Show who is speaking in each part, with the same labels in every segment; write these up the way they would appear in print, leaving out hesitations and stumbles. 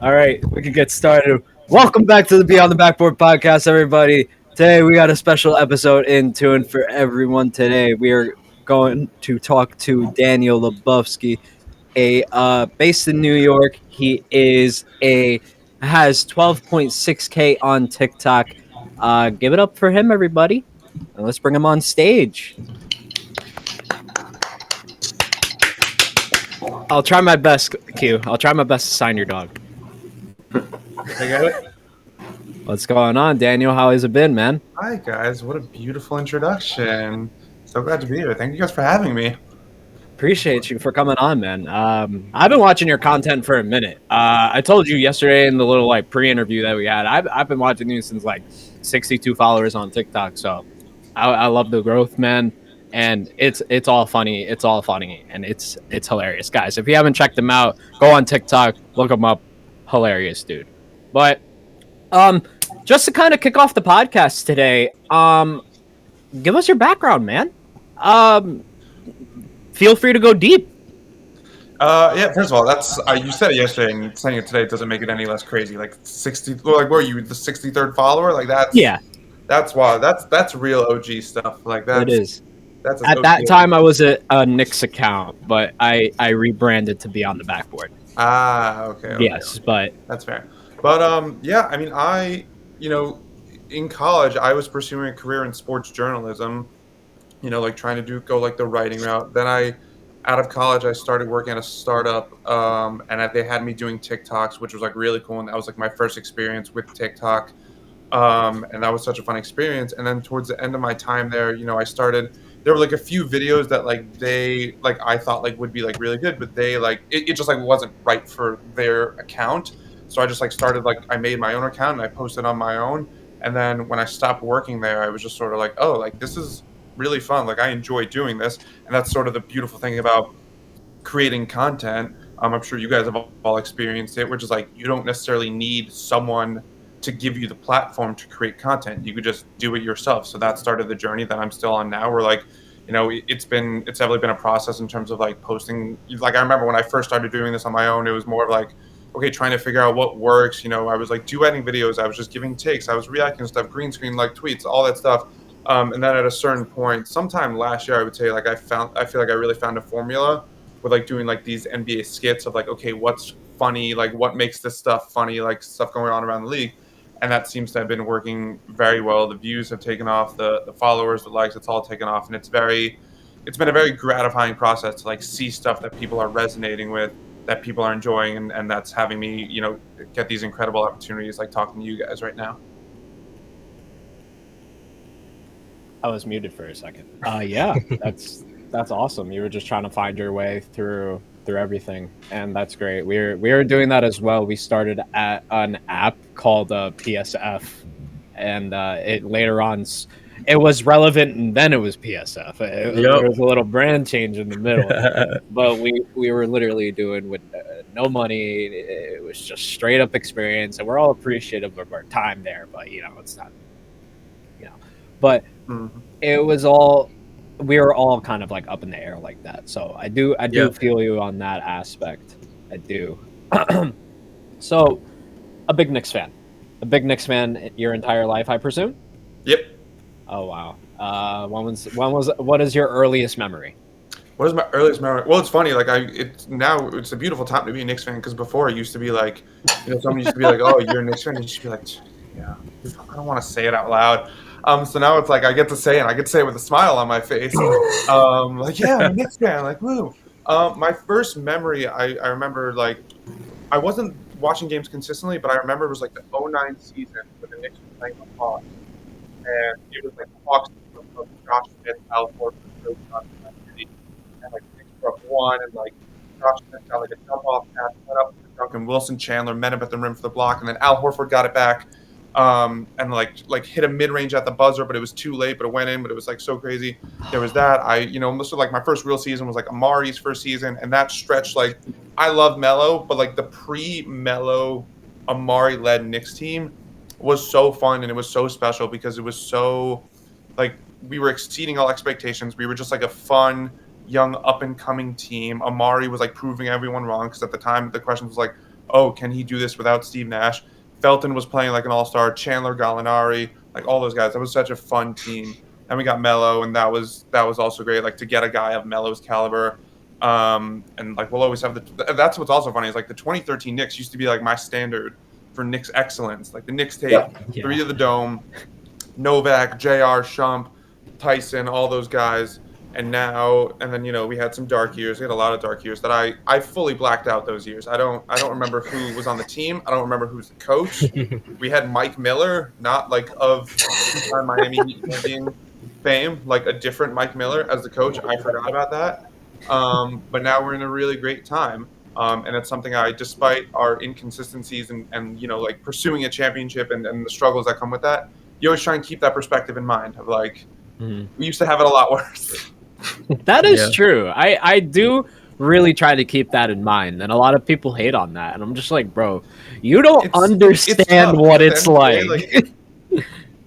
Speaker 1: All right, we can get started. Welcome back to the Beyond the Backboard Podcast, everybody. Today we got a special episode in tune for everyone. Today we are going to talk to Daniel Lubofsky, based in New York. He has 12.6K on TikTok. Give it up for him, everybody, and let's bring him on stage. I'll try my best, Q. I'll try my best to sign your dog.
Speaker 2: I got it.
Speaker 1: What's going on, Daniel? How has it been, man?
Speaker 2: Hi, guys. What a beautiful introduction. So glad to be here. Thank you guys for having me.
Speaker 1: Appreciate you for coming on, man. I've been watching your content for a minute. I told you yesterday in the little pre-interview that we had. I've been watching you since 62 followers on TikTok. So I love the growth, man. And it's all funny. It's all funny, and it's hilarious, guys. If you haven't checked him out, go on TikTok, look him up. Hilarious, dude. But just to kind of kick off the podcast today, give us your background, man. Feel free to go deep.
Speaker 2: Yeah. First of all, you said it yesterday, and saying it today doesn't make it any less crazy. 60. Well, were you the 63rd follower? That's wild. That's real OG stuff.
Speaker 1: It is.
Speaker 2: That's
Speaker 1: at that time I was a Knicks account, but I rebranded to Beyond the Backboard.
Speaker 2: Okay.
Speaker 1: Yes, but
Speaker 2: that's fair. But yeah, I mean, in college I was pursuing a career in sports journalism. Trying to go the writing route. Then out of college, I started working at a startup, and they had me doing TikToks, which was really cool. And that was my first experience with TikTok, and that was such a fun experience. And then towards the end of my time there, I started. There were a few videos that I thought would be really good, but they it just wasn't right for their account. So I just started I made my own account and I posted on my own. And then when I stopped working there, I was just sort of this is really fun. I enjoy doing this, and that's sort of the beautiful thing about creating content. I'm sure you guys have all experienced it, which is you don't necessarily need someone to give you the platform to create content. You could just do it yourself. So that started the journey that I'm still on now, where it's definitely been a process in terms of posting. I remember when I first started doing this on my own, it was more of okay, trying to figure out what works. I was duetting videos, I was just giving takes, I was reacting to stuff, green screen tweets, all that stuff. And then at a certain point, sometime last year, I would say I feel I really found a formula with doing these NBA skits of okay, what's funny, what makes this stuff funny, stuff going on around the league. And that seems to have been working very well. The views have taken off, the followers, the likes, it's all taken off. And it's been a very gratifying process to see stuff that people are resonating with, that people are enjoying. And that's having me, get these incredible opportunities talking to you guys right now.
Speaker 1: I was muted for a second. Yeah, that's awesome. You were just trying to find your way through everything, and that's great. We were doing that as well. We started at an app called PSF, and it later on it was relevant, and then it was PSF. There was a little brand change in the middle, but we were literally doing with no money. It was just straight up experience, and we're all appreciative of our time there. But it's not, but. Mm-hmm. It was all, we were all kind of up in the air like that. So I do feel you on that aspect. I do. So a big Knicks fan your entire life, I presume?
Speaker 2: Yep.
Speaker 1: Oh, wow. What is your earliest memory?
Speaker 2: What is my earliest memory? Well, it's funny. It's a beautiful time to be a Knicks fan, because before it used to be someone used to be oh, you're a Knicks fan. You should be yeah, I don't want to say it out loud. So now it's I get to say it, and I get to say it with a smile on my face. Yeah, I'm a Knicks fan, woo. My first memory, I remember, I wasn't watching games consistently, but I remember it was the 2009 season when the Knicks were playing the Hawks. And it was the Hawks from Josh Smith, Al Horford, and the Knicks were up one, and Josh Smith got a jump off pass, went up to the dunk, and Wilson Chandler met him at the rim for the block, and then Al Horford got it back. And hit a mid-range at the buzzer, but it was too late, but it went in, but it was so crazy. There was that. Most of my first real season was Amari's first season, and that stretch, I love Melo, but the pre-Melo Amari-led Knicks team was so fun, and it was so special because it was so we were exceeding all expectations. We were just a fun, young, up-and-coming team. Omar was proving everyone wrong, because at the time the question was oh, can he do this without Steve Nash? Felton was playing like an all-star. Chandler Gallinari, like all those guys. That was such a fun team. And we got Melo, and that was also great. Like to get a guy of Melo's caliber, and like we'll always have that's what's also funny is like the 2013 Knicks used to be like my standard for Knicks excellence. Like the Knicks take 3 of the Dome, Novak, JR, Shump, Tyson, all those guys. And then we had some dark years. We had a lot of dark years that I fully blacked out those years. I don't remember who was on the team. I don't remember who's the coach. We had Mike Miller, not like of Miami Heat champion fame, like a different Mike Miller as the coach. I forgot about that. But now we're in a really great time. And it's something despite our inconsistencies and like pursuing a championship and the struggles that come with that, you always try and keep that perspective in mind of like, we used to have it a lot worse.
Speaker 1: That is true. I do really try to keep that in mind, and a lot of people hate on that, and I'm just like, bro, you don't understand what it's like.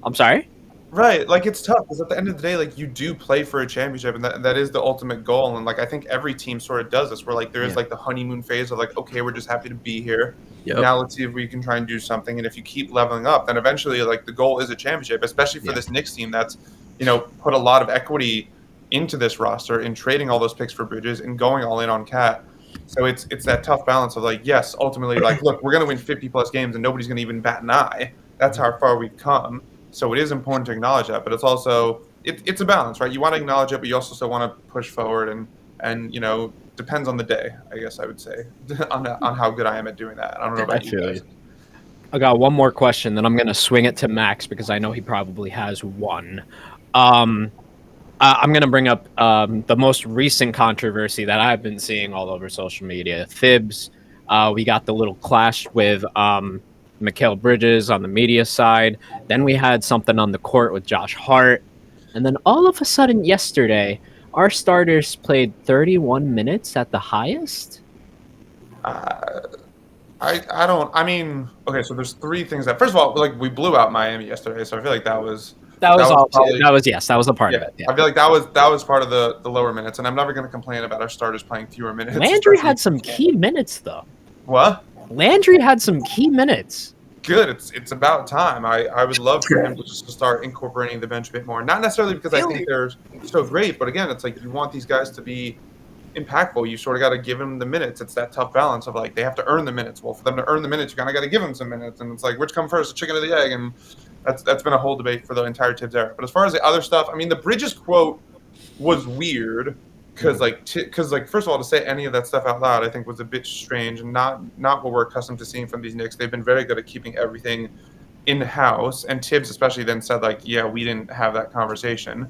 Speaker 1: I'm sorry?
Speaker 2: Right, like it's tough because at the end of the day, like you do play for a championship, and that is the ultimate goal. And like I think every team sort of does this, where like there is like the honeymoon phase of like, okay, we're just happy to be here. Now let's see if we can try and do something. And if you keep leveling up, then eventually like the goal is a championship, especially for this Knicks team that's put a lot of equity into this roster in trading all those picks for Bridges and going all in on Cat. So it's that tough balance of like, yes, ultimately, like, look, we're going to win 50 plus games and nobody's going to even bat an eye. That's how far we've come. So it is important to acknowledge that, but it's also it's a balance, right? You want to acknowledge it, but you also still want to push forward and depends on the day, I guess I would say, on how good I am at doing that. I don't know about you guys.
Speaker 1: I got one more question, then I'm going to swing it to Max because I know he probably has one. I'm going to bring up the most recent controversy that I've been seeing all over social media. Thibs, we got the little clash with Mikal Bridges on the media side. Then we had something on the court with Josh Hart. And then all of a sudden yesterday, our starters played 31 minutes at the highest.
Speaker 2: Okay, so there's 3 things that, first of all, like we blew out Miami yesterday, so I feel like that was a part of it. Yeah. I feel like that was part of the lower minutes, and I'm never going to complain about our starters playing fewer minutes.
Speaker 1: Landry had some key minutes though.
Speaker 2: What?
Speaker 1: Landry had some key minutes.
Speaker 2: Good. It's about time. I would love for him to start incorporating the bench a bit more. Not necessarily because I think they're so great, but again, it's like you want these guys to be impactful. You sort of got to give them the minutes. It's that tough balance of like they have to earn the minutes. Well, for them to earn the minutes, you kind of got to give them some minutes, and it's like which come first, the chicken or the egg? And that's been a whole debate for the entire Tibbs era. But as far as the other stuff, I mean, the Bridges quote was weird. Because first of all, to say any of that stuff out loud, I think was a bit strange and not what we're accustomed to seeing from these Knicks. They've been very good at keeping everything in house, and Tibbs especially then said like, yeah, we didn't have that conversation.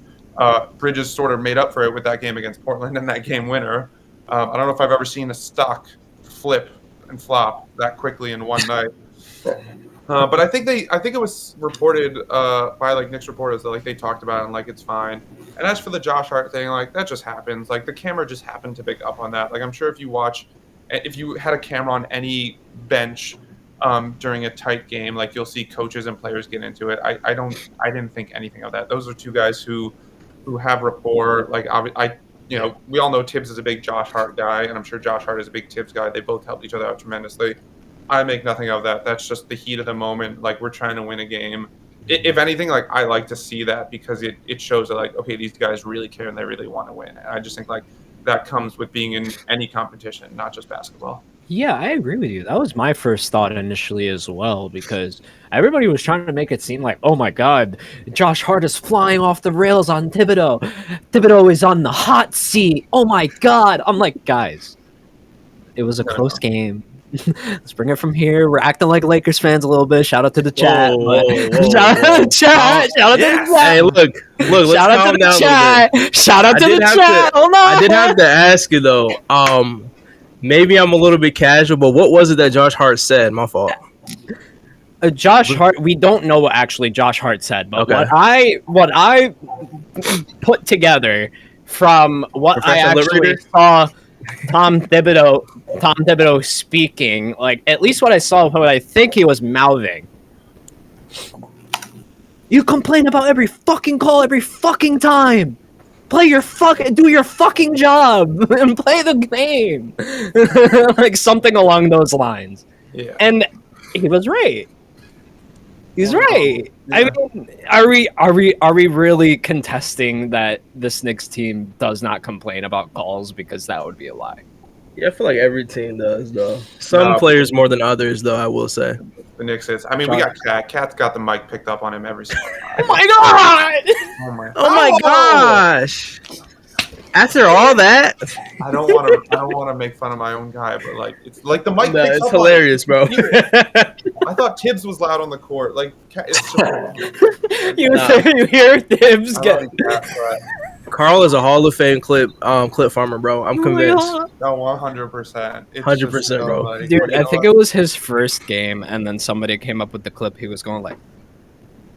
Speaker 2: Bridges sort of made up for it with that game against Portland and that game winner. I don't know if I've ever seen a stock flip and flop that quickly in one night. But I think it was reported by like Knicks reporters that like they talked about it and like it's fine. And as for the Josh Hart thing, like that just happens. Like the camera just happened to pick up on that. Like I'm sure if you had a camera on any bench during a tight game, like you'll see coaches and players get into it. I didn't think anything of that. Those are 2 guys who have rapport. Like we all know Tibbs is a big Josh Hart guy, and I'm sure Josh Hart is a big Tibbs guy. They both helped each other out tremendously. I make nothing of that. That's just the heat of the moment. Like we're trying to win a game. If anything, like I like to see that because it shows that like, okay, these guys really care and they really want to win. And I just think like that comes with being in any competition, not just basketball.
Speaker 1: Yeah, I agree with you. That was my first thought initially as well, because everybody was trying to make it seem like, oh my God, Josh Hart is flying off the rails on Thibodeau. Thibodeau is on the hot seat. Oh my God. I'm like, guys, it was a close game. Let's bring it from here. We're acting like Lakers fans a little bit. Shout out to the chat. Shout out to the chat.
Speaker 3: Hey, look. Let's
Speaker 1: shout out to the chat. Shout out to the chat. Hold on.
Speaker 3: I did have to ask you though. Maybe I'm a little bit casual, but what was it that Josh Hart said? My fault.
Speaker 1: Josh Hart. We don't know what actually Josh Hart said, but what I put together from what I actually saw. Tom Thibodeau speaking, like at least what I saw, what I think he was mouthing. You complain about every fucking call every fucking time. Do your fucking job and play the game. Like something along those lines.
Speaker 2: Yeah.
Speaker 1: And he was right. He's right.
Speaker 2: Yeah.
Speaker 1: I mean, are we really contesting that this Knicks team does not complain about calls, because that would be a lie?
Speaker 3: Yeah, I feel like every team does, though. Some players more than others, though, I will say.
Speaker 2: The Knicks is. I mean, we got Cat. Cat's got the mic picked up on him every single time.
Speaker 1: Oh my god!
Speaker 3: Oh my gosh! After all that,
Speaker 2: I don't want to make fun of my own guy, but like it's like the mic.
Speaker 3: no,
Speaker 2: picks
Speaker 3: it's
Speaker 2: up
Speaker 3: hilarious, bro.
Speaker 2: I thought Tibbs was loud on the court. Like it's so
Speaker 1: you hear Tibbs get.
Speaker 3: Carl is a Hall of Fame clip farmer, bro. I'm convinced.
Speaker 2: No, 100%.
Speaker 3: 100%, bro.
Speaker 2: Like,
Speaker 1: Dude, I think it was his first game, and then somebody came up with the clip. He was going like,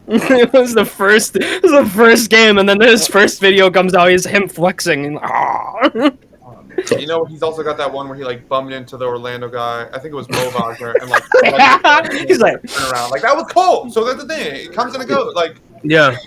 Speaker 1: it was the first game, and then his first video comes out. He's him flexing. And,
Speaker 2: you know, he's also got that one where he like bumped into the Orlando guy. I think it was Mo Wagner, and like
Speaker 1: he's like,
Speaker 2: turn around. Like that was cold. So that's the thing. It comes and it goes. Like
Speaker 3: Yeah.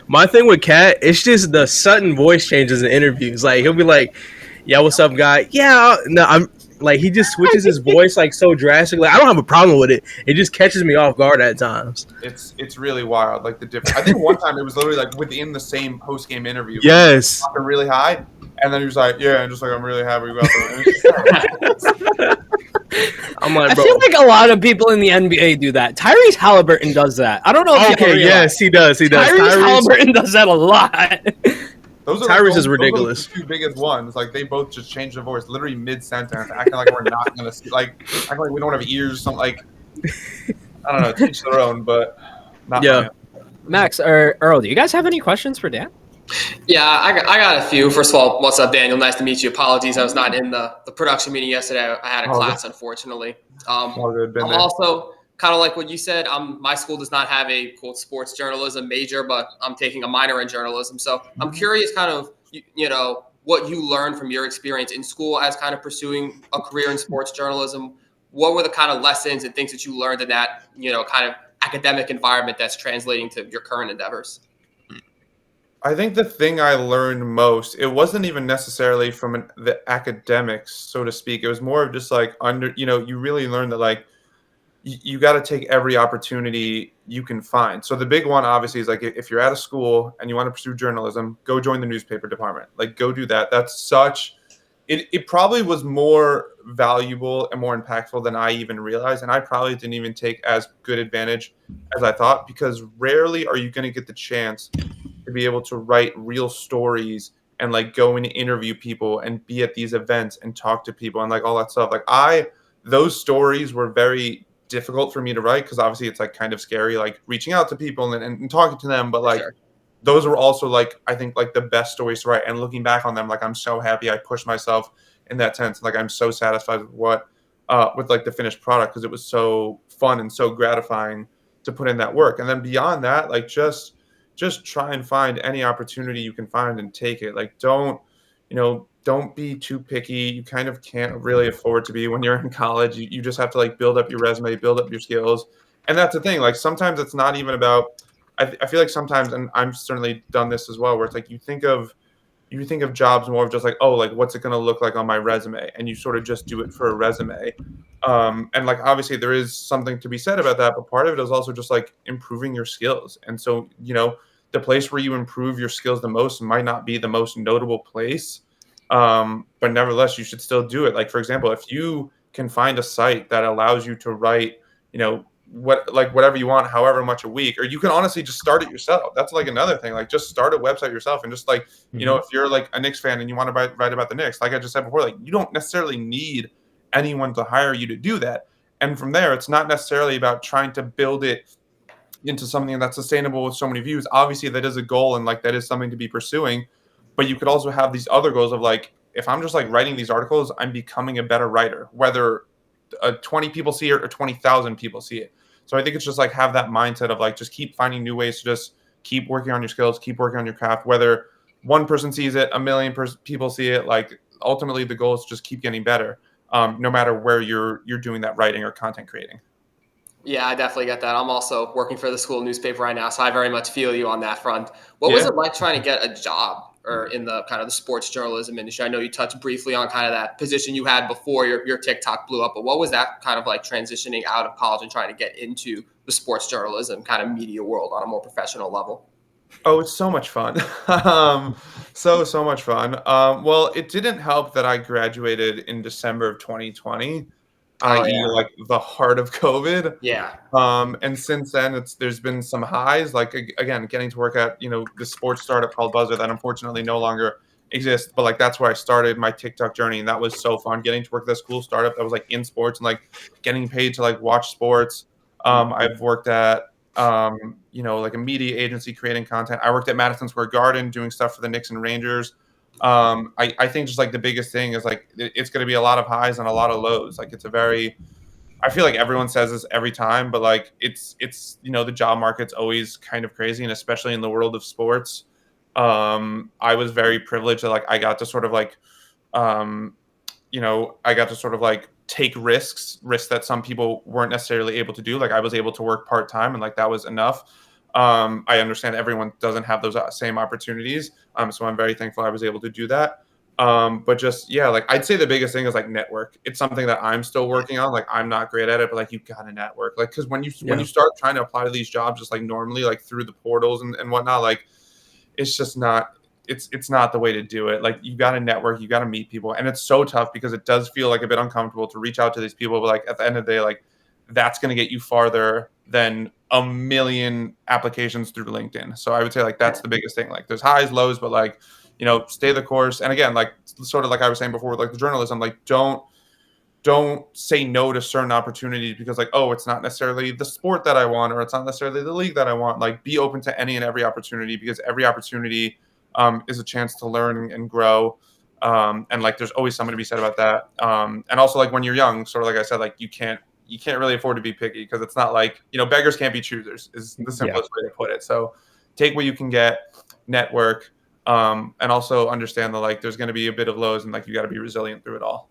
Speaker 3: My thing with Cat, it's just the sudden voice changes in interviews. Like he'll be like, "Yeah, what's up, guy? Yeah, no, I'm." Like he just switches his voice like so drastically. I don't have a problem with it. It just catches me off guard at times.
Speaker 2: It's really wild. Like the difference. I think one time it was literally like within the same post game interview.
Speaker 3: Yes.
Speaker 2: Talking really high, and then he was like, "Yeah," and just like I'm really happy about that.
Speaker 3: I'm like,
Speaker 1: I
Speaker 3: bro.
Speaker 1: feel like a lot of people in the NBA do that. Tyrese Halliburton does that. I don't know if
Speaker 3: Okay, yes, he does. He does.
Speaker 1: Tyrese Halliburton does that a lot.
Speaker 2: Those are
Speaker 3: Tyrese is ridiculous.
Speaker 2: Those are the two biggest ones. Like they both just changed their voice literally mid sentence, acting like we're not gonna see, like acting like we don't have ears. Something like I don't know, teach their own, but not mine.
Speaker 1: Max or Earl, do you guys have any questions for Dan?
Speaker 4: Yeah, I got a few. First of all, what's up, Daniel? Nice to meet you. Apologies, I was not in the production meeting yesterday. I had a class, unfortunately.
Speaker 2: All good, been
Speaker 4: I'm
Speaker 2: there.
Speaker 4: also kind of like what you said. My school does not have a quote sports journalism major, but I'm taking a minor in journalism. So I'm curious, kind of, you know, what you learned from your experience in school as kind of pursuing a career in sports journalism. What were the kind of lessons and things that you learned in that, you know, kind of academic environment that's translating to your current endeavors?
Speaker 2: I think the thing I learned most, it wasn't even necessarily from the academics, so to speak. It was more of just like you really learn that like you got to take every opportunity you can find. So the big one obviously is like if you're at a school and you want to pursue journalism, go join the newspaper department. Like go do that. That's such it probably was more valuable and more impactful than I even realized. And I probably didn't even take as good advantage as I thought, because rarely are you going to get the chance to be able to write real stories and like go and interview people and be at these events and talk to people and like all that stuff. Like those stories were very difficult for me to write, because obviously it's like kind of scary, like reaching out to people and talking to them. But like those were also like, I think like the best stories to write, and looking back on them, like I'm so happy I pushed myself in that sense. Like I'm so satisfied with with like the finished product, because it was so fun and so gratifying to put in that work. And then beyond that, like just try and find any opportunity you can find and take it. Like don't be too picky. You kind of can't really afford to be when you're in college. You just have to like build up your resume, build up your skills. And that's the thing. Like sometimes it's not even about, I feel like sometimes, and I'm certainly done this as well, where it's like you think of jobs more of just like, oh, like what's it going to look like on my resume? And you sort of just do it for a resume. And like, obviously there is something to be said about that, but part of it is also just like improving your skills. And so, the place where you improve your skills the most might not be the most notable place. But nevertheless, you should still do it. Like, for example, if you can find a site that allows you to write, whatever you want, however much a week, or you can honestly just start it yourself. That's like another thing. Like just start a website yourself, and just like, if you're like a Knicks fan and you want to write about the Knicks, like I just said before, like you don't necessarily need anyone to hire you to do that. And from there, it's not necessarily about trying to build it into something that's sustainable with so many views. Obviously that is a goal, and like that is something to be pursuing, but you could also have these other goals of like, if I'm just like writing these articles, I'm becoming a better writer, whether 20 people see it or 20,000 people see it. So I think it's just like have that mindset of like just keep finding new ways to just keep working on your skills, keep working on your craft, whether one person sees it, a million people see it. Like ultimately the goal is just keep getting better, no matter where you're doing that writing or content creating.
Speaker 4: Yeah, I definitely get that. I'm also working for the school newspaper right now, so I very much feel you on that front. What was it like trying to get a job or in the kind of the sports journalism industry? I know you touched briefly on kind of that position you had before your TikTok blew up, but what was that kind of like transitioning out of college and trying to get into the sports journalism kind of media world on a more professional level?
Speaker 2: Oh, it's so much fun. So much fun. Well, it didn't help that I graduated in December of 2020, i.e. like the heart of COVID.
Speaker 4: Yeah.
Speaker 2: And since then there's been some highs, like again, getting to work at, the sports startup called Buzzer that unfortunately no longer exists, but like that's where I started my TikTok journey, and that was so fun getting to work at this cool startup that was like in sports and like getting paid to like watch sports. I've worked at like a media agency creating content. I worked at Madison Square Garden doing stuff for the Knicks and Rangers. I think just like the biggest thing is like it's going to be a lot of highs and a lot of lows. Like I feel like everyone says this every time, but like it's the job market's always kind of crazy, and especially in the world of sports. I was very privileged that like I got to sort of like take risks that some people weren't necessarily able to do. Like I was able to work part-time, and like that was enough. I understand everyone doesn't have those same opportunities. So I'm very thankful I was able to do that. But just, like I'd say the biggest thing is like network. It's something that I'm still working on. Like I'm not great at it, but like you gotta network. Like, cause when you start trying to apply to these jobs, just like normally, like through the portals and whatnot, like it's just not, it's not the way to do it. Like you gotta network, you gotta meet people. And it's so tough because it does feel like a bit uncomfortable to reach out to these people. But like at the end of the day, like that's going to get you farther than a million applications through LinkedIn. So I would say like that's the biggest thing. Like there's highs, lows, but like, stay the course. And again, like sort of like I was saying before, like the journalism, like don't say no to certain opportunities because like, oh, it's not necessarily the sport that I want, or it's not necessarily the league that I want. Like be open to any and every opportunity, because every opportunity is a chance to learn and grow. And like there's always something to be said about that. And also like when you're young, sort of like I said, like you can't really afford to be picky, because it's not like, beggars can't be choosers is the simplest way to put it. So take what you can get, network, and also understand that like there's going to be a bit of lows, and like you got to be resilient through it all.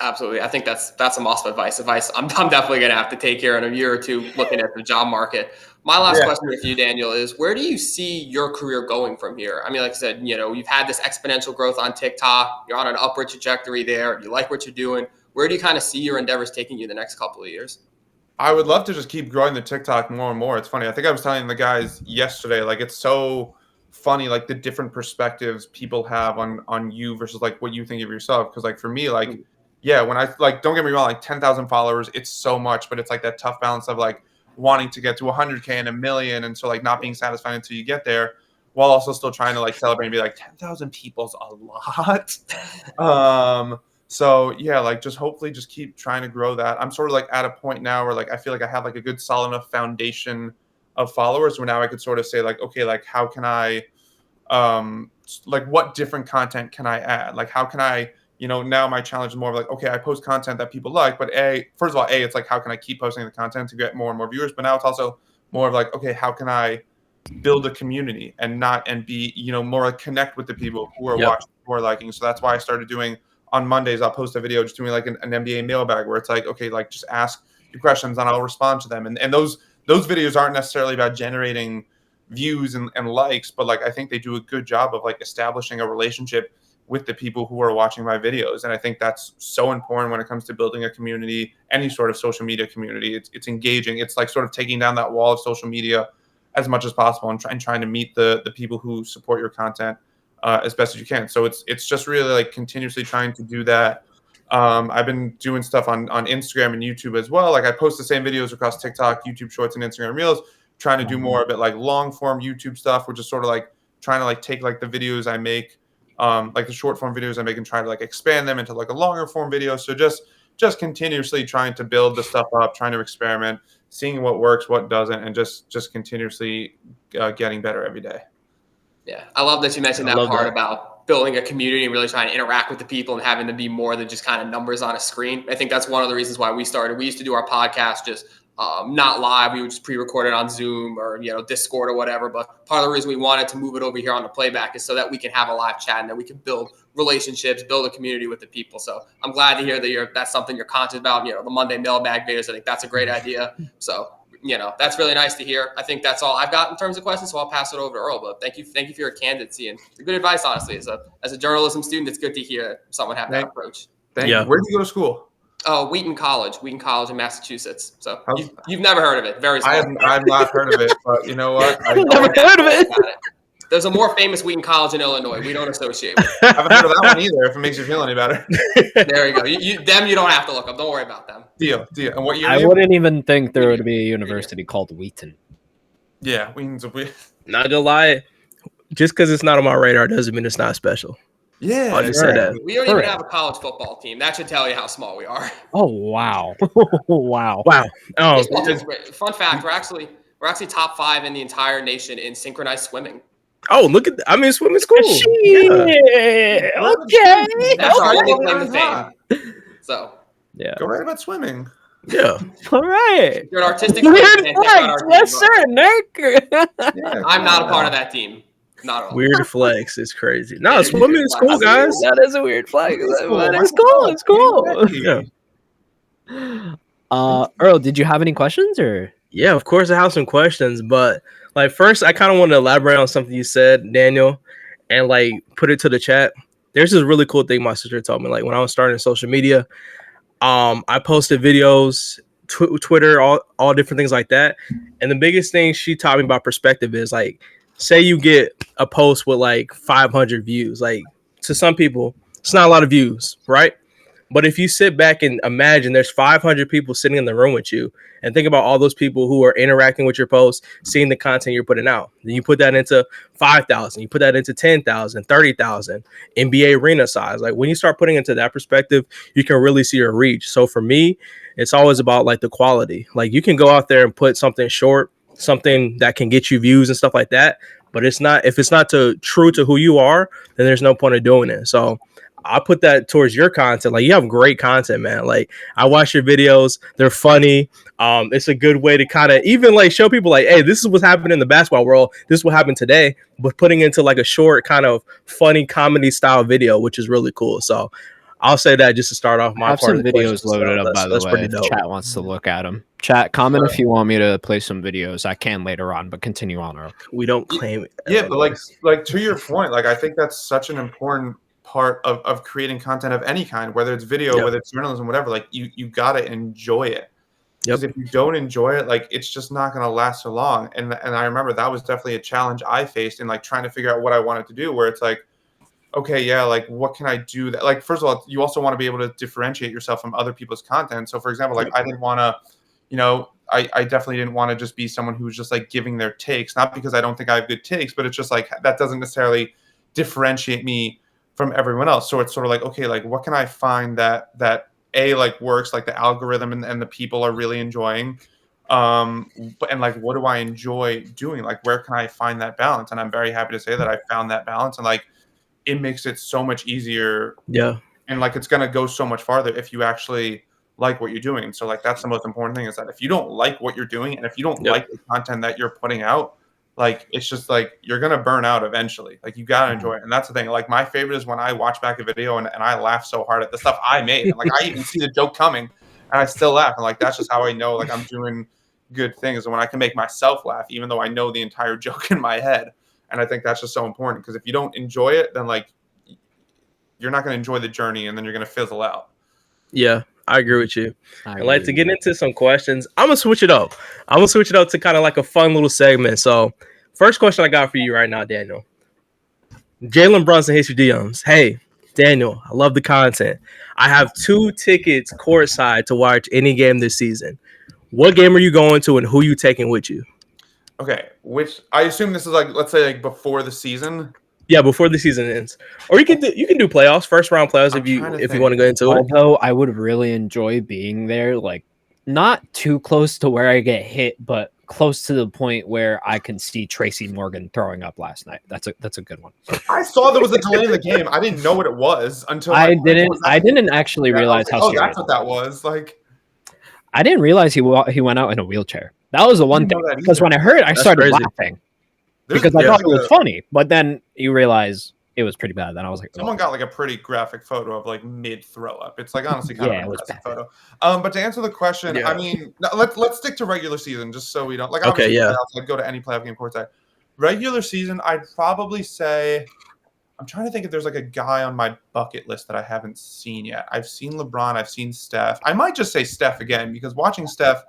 Speaker 4: Absolutely. I think that's some awesome advice. I'm definitely going to have to take here in a year or two looking at the job market. My last question for you, Daniel, is where do you see your career going from here? I mean, like I said, you've had this exponential growth on TikTok. You're on an upward trajectory there. You like what you're doing. Where do you kind of see your endeavors taking you the next couple of years?
Speaker 2: I would love to just keep growing the TikTok more and more. It's funny. I think I was telling the guys yesterday, like it's so funny, like the different perspectives people have on you versus like what you think of yourself. Because like for me, like, when I like, don't get me wrong, like 10,000 followers, it's so much, but it's like that tough balance of like wanting to get to 100K and 1 million. And so like not being satisfied until you get there, while also still trying to like celebrate and be like 10,000 people's a lot. So like just hopefully just keep trying to grow that. I'm sort of like at a point now where like I feel like I have like a good solid enough foundation of followers where now I could sort of say like, okay, like how can I like what different content can I add? Like how can I, now my challenge is more of like, okay, I post content that people like, but first of all, it's like how can I keep posting the content to get more and more viewers? But now it's also more of like, okay, how can I build a community and be, more like connect with the people who are watching, who are liking. So that's why I started doing on Mondays, I'll post a video just doing like an NBA mailbag where it's like, okay, like just ask your questions and I'll respond to them. And those videos aren't necessarily about generating views and likes, but like I think they do a good job of like establishing a relationship with the people who are watching my videos. And I think that's so important when it comes to building a community, any sort of social media community. It's engaging. It's like sort of taking down that wall of social media as much as possible and trying to meet the people who support your content as best as you can. So it's just really like continuously trying to do that. I've been doing stuff on Instagram and YouTube as well. Like I post the same videos across TikTok, YouTube Shorts, and Instagram Reels, trying to do more of it like long form YouTube stuff, which is sort of like trying to like take like the videos I make, like the short form videos I make, and try to like expand them into like a longer form video. So just continuously trying to build the stuff up, trying to experiment, seeing what works, what doesn't, and just continuously getting better every day.
Speaker 4: Yeah, I love that you mentioned that part about building a community and really trying to interact with the people and having them be more than just kind of numbers on a screen. I think that's one of the reasons why we started. We used to do our podcast just not live. We would just pre-record it on Zoom or, Discord or whatever. But part of the reason we wanted to move it over here on the playback is so that we can have a live chat and that we can build relationships, build a community with the people. So I'm glad to hear that that's something you're conscious about. The Monday mailbag videos, I think that's a great idea. So that's really nice to hear. I think that's all I've got in terms of questions, so I'll pass it over to Earl. But thank you for your candidacy and good advice, honestly. As a journalism student, it's good to hear someone have that approach.
Speaker 2: Thank you. Where did you go to school?
Speaker 4: Oh, Wheaton College in Massachusetts. So you've never heard of it. Very small.
Speaker 2: I've not heard of it, but you know what?
Speaker 1: I've never heard of it.
Speaker 4: There's a more famous Wheaton College in Illinois. We don't associate with.
Speaker 2: I haven't heard of that one either, if it makes you feel any better.
Speaker 4: There you go. Them you don't have to look up. Don't worry about them.
Speaker 2: Deal. And what year?
Speaker 1: I wouldn't even think there would be a university called Wheaton.
Speaker 2: Yeah, Wheaton's a weird.
Speaker 3: Not gonna lie, just because it's not on my radar doesn't mean it's not special.
Speaker 2: Yeah,
Speaker 3: I'll just say that.
Speaker 4: We don't even have a college football team. That should tell you how small we are.
Speaker 1: Oh wow, wow.
Speaker 3: Oh,
Speaker 4: Fun fact: we're actually top 5 in the entire nation in synchronized swimming.
Speaker 3: Oh, look at swimming's cool.
Speaker 1: Yeah. Okay.
Speaker 4: That's our only claim to fame. So
Speaker 1: yeah,
Speaker 2: go right about swimming.
Speaker 3: Yeah.
Speaker 1: All right.
Speaker 4: You're an artistic.
Speaker 1: Yes, sir, Nick.
Speaker 4: I'm not a part of that team. Not at all.
Speaker 3: Weird flex is crazy. No, swimming is cool, guys.
Speaker 1: That is a weird flag. It's cool. Yeah. Earl, did you have any questions or?
Speaker 3: Yeah, of course I have some questions, but like first I kind of want to elaborate on something you said, Daniel, and like put it to the chat. There's this really cool thing my sister told me. Like when I was starting social media, I posted videos, Twitter, all different things like that. And the biggest thing she taught me about perspective is like, say you get a post with like 500 views, like to some people, it's not a lot of views, right? But if you sit back and imagine there's 500 people sitting in the room with you and think about all those people who are interacting with your posts, seeing the content you're putting out, then you put that into 5,000, you put that into 10,000, 30,000, NBA arena size. Like when you start putting into that perspective, you can really see your reach. So for me, it's always about like the quality. Like you can go out there and put something short, something that can get you views and stuff like that. But if it's not true to who you are, then there's no point of doing it. So I put that towards your content. Like you have great content, man. Like I watch your videos. They're funny. It's a good way to kind of even like show people like, hey, this is what's happening in the basketball world. This is what happened today, but putting into like a short kind of funny comedy style video, which is really cool. So I'll say that just to start off my
Speaker 1: I have
Speaker 3: part.
Speaker 1: Some videos loaded up, by the way. If chat wants to look at them. Chat, comment if you want me to play some videos. I can later on, but continue on, Earl.
Speaker 3: We don't claim it.
Speaker 2: Yeah, but like to your point, like I think that's such an important part of creating content of any kind, whether it's video, whether it's journalism, whatever. Like you gotta enjoy it. Because if you don't enjoy it, like it's just not gonna last so long. And I remember that was definitely a challenge I faced in like trying to figure out what I wanted to do, where it's like, okay, yeah, like what can I do that, like, first of all, you also want to be able to differentiate yourself from other people's content. So for example, like I didn't want to, I definitely didn't want to just be someone who's just like giving their takes, not because I don't think I have good takes, but it's just like that doesn't necessarily differentiate me from everyone else. So it's sort of like, okay, like what can I find that like works, like the algorithm and the people are really enjoying, and like what do I enjoy doing, like where can I find that balance? And I'm very happy to say that I found that balance, and like it makes it so much easier. Yeah. And like it's gonna go so much farther if you actually like what you're doing. And so like that's the most important thing, is that if you don't like what you're doing and if you don't like the content that you're putting out, like it's just like you're gonna burn out eventually. Like you gotta enjoy it. And that's the thing. Like my favorite is when I watch back a video and I laugh so hard at the stuff I made. And like I even see the joke coming and I still laugh. And like that's just how I know like I'm doing good things. And when I can make myself laugh, even though I know the entire joke in my head. And I think that's just so important, because if you don't enjoy it, then like you're not going to enjoy the journey, and then you're going to fizzle out.
Speaker 3: Yeah, I agree with you. I'd like to get into some questions. I'm going to switch it up. To kind of like a fun little segment. So first question I got for you right now, Daniel. Jalen Brunson hits your DMs. Hey, Daniel, I love the content. I have 2 tickets courtside to watch any game this season. What game are you going to, and who you taking with you?
Speaker 2: Okay, which I assume this is like, let's say like before the season.
Speaker 3: Yeah, before the season ends, or you can do playoffs, first round playoffs if you want to go into it.
Speaker 1: Although I would really enjoy being there, like not too close to where I get hit, but close to the point where I can see Tracy Morgan throwing up last night. That's a good one.
Speaker 2: I saw there was a delay in the game. I didn't know what it was until
Speaker 1: I didn't actually realize how serious.
Speaker 2: Oh, that's what that was. Like,
Speaker 1: I didn't realize he went out in a wheelchair. That was the one thing, because when I heard it, I started laughing because I thought it was funny. But then you realize it was pretty bad. Then I was like,
Speaker 2: someone got like a pretty graphic photo of like mid throw up. It's like honestly kind
Speaker 1: Yeah,
Speaker 2: of
Speaker 1: it
Speaker 2: an
Speaker 1: was
Speaker 2: impressive
Speaker 1: bad.
Speaker 2: photo. But to answer the question,
Speaker 3: Yeah.
Speaker 2: I mean, no, let's stick to regular season just so we don't like.
Speaker 3: Okay,
Speaker 2: Obviously,
Speaker 3: yeah.
Speaker 2: playoffs, I'd go to any playoff game courtside. Regular season, I'd probably say. I'm trying to think if there's like a guy on my bucket list that I haven't seen yet. I've seen LeBron, I've seen Steph. I might just say Steph again because watching Steph,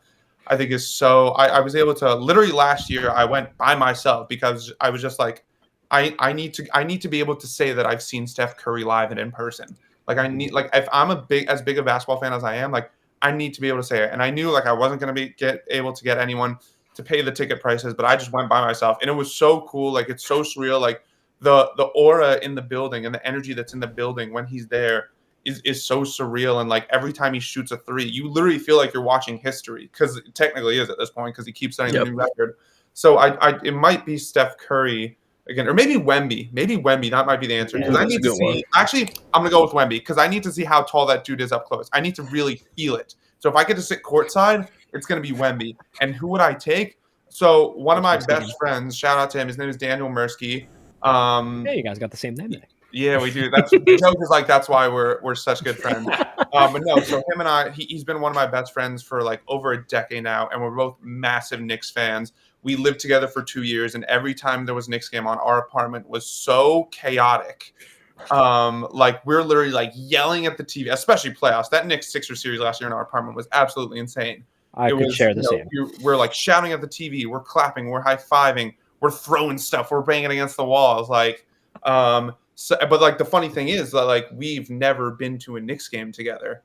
Speaker 2: I think is so. I was able to literally last year. I went by myself because I was just like, I need to be able to say that I've seen Steph Curry live and in person. Like I need like if I'm as big a basketball fan as I am, like I need to be able to say it. And I knew like I wasn't going to able to get anyone to pay the ticket prices, but I just went by myself, and it was so cool. Like it's so surreal. Like the aura in the building and the energy that's in the building when he's there is so surreal. And like every time he shoots a three, you literally feel like you're watching history because it technically is at this point because he keeps setting the new record. So it might be Steph Curry again, or maybe Wemby. Maybe Wemby. That might be the answer because I need to see. Actually, I'm gonna go with Wemby because I need to see how tall that dude is up close. I need to really feel it. So if I get to sit courtside, it's gonna be Wemby. And who would I take? So one of my best friends, shout out to him. His name is Daniel Lubofsky.
Speaker 1: Hey, you guys got the same name.
Speaker 2: Yeah, we do. That's the joke is like that's why we're such good friends. But no, so him and I, he's been one of my best friends for like over a decade now, and we're both massive Knicks fans. We lived together for 2 years, and every time there was a Knicks game on, our apartment was so chaotic. Like we're literally like yelling at the TV, especially playoffs. That Knicks Sixers series last year in our apartment was absolutely insane.
Speaker 1: I could share the same.
Speaker 2: We're like shouting at the TV, we're clapping, we're high fiving, we're throwing stuff, we're banging against the walls, like. But like the funny thing is that like we've never been to a Knicks game together.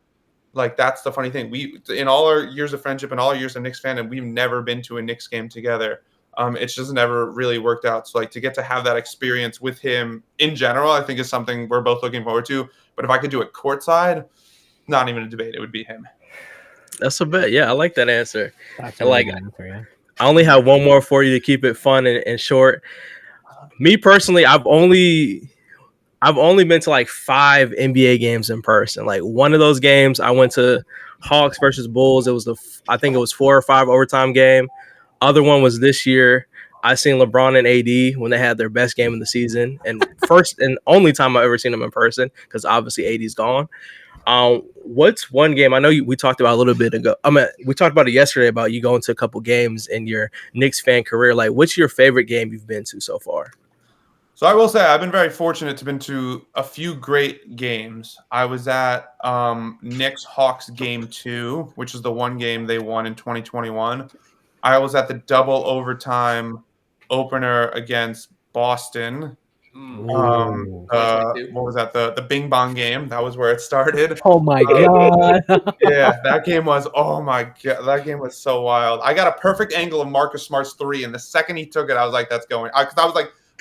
Speaker 2: Like that's the funny thing. We in all our years of friendship and all our years of Knicks fandom, we've never been to a Knicks game together. It's just never really worked out. So like to get to have that experience with him in general, I think is something we're both looking forward to. But if I could do it courtside, not even a debate. It would be him.
Speaker 3: That's a bet. Yeah, I like that answer.
Speaker 1: That's
Speaker 3: I like it.
Speaker 1: For you.
Speaker 3: I only have one more for you to keep it fun and short. Me personally, I've only been to like 5 NBA games in person. Like one of those games, I went to Hawks versus Bulls. It was I think it was 4 or 5 overtime game. Other one was this year. I seen LeBron and AD when they had their best game of the season, and first and only time I ever seen them in person because obviously AD's gone. What's one game? I know we talked about a little bit ago. We talked about it yesterday about you going to a couple games in your Knicks fan career. Like, what's your favorite game you've been to so far?
Speaker 2: So I will say I've been very fortunate to been to a few great games. I was at Knicks Hawks game 2, which is the one game they won in 2021. I was at the double overtime opener against Boston. What was that? The Bing Bong game. That was where it started.
Speaker 1: Oh my god!
Speaker 2: Yeah, that game was. Oh my god, that game was so wild. I got a perfect angle of Marcus Smart's 3, and the second he took it, I was like, "That's going." Because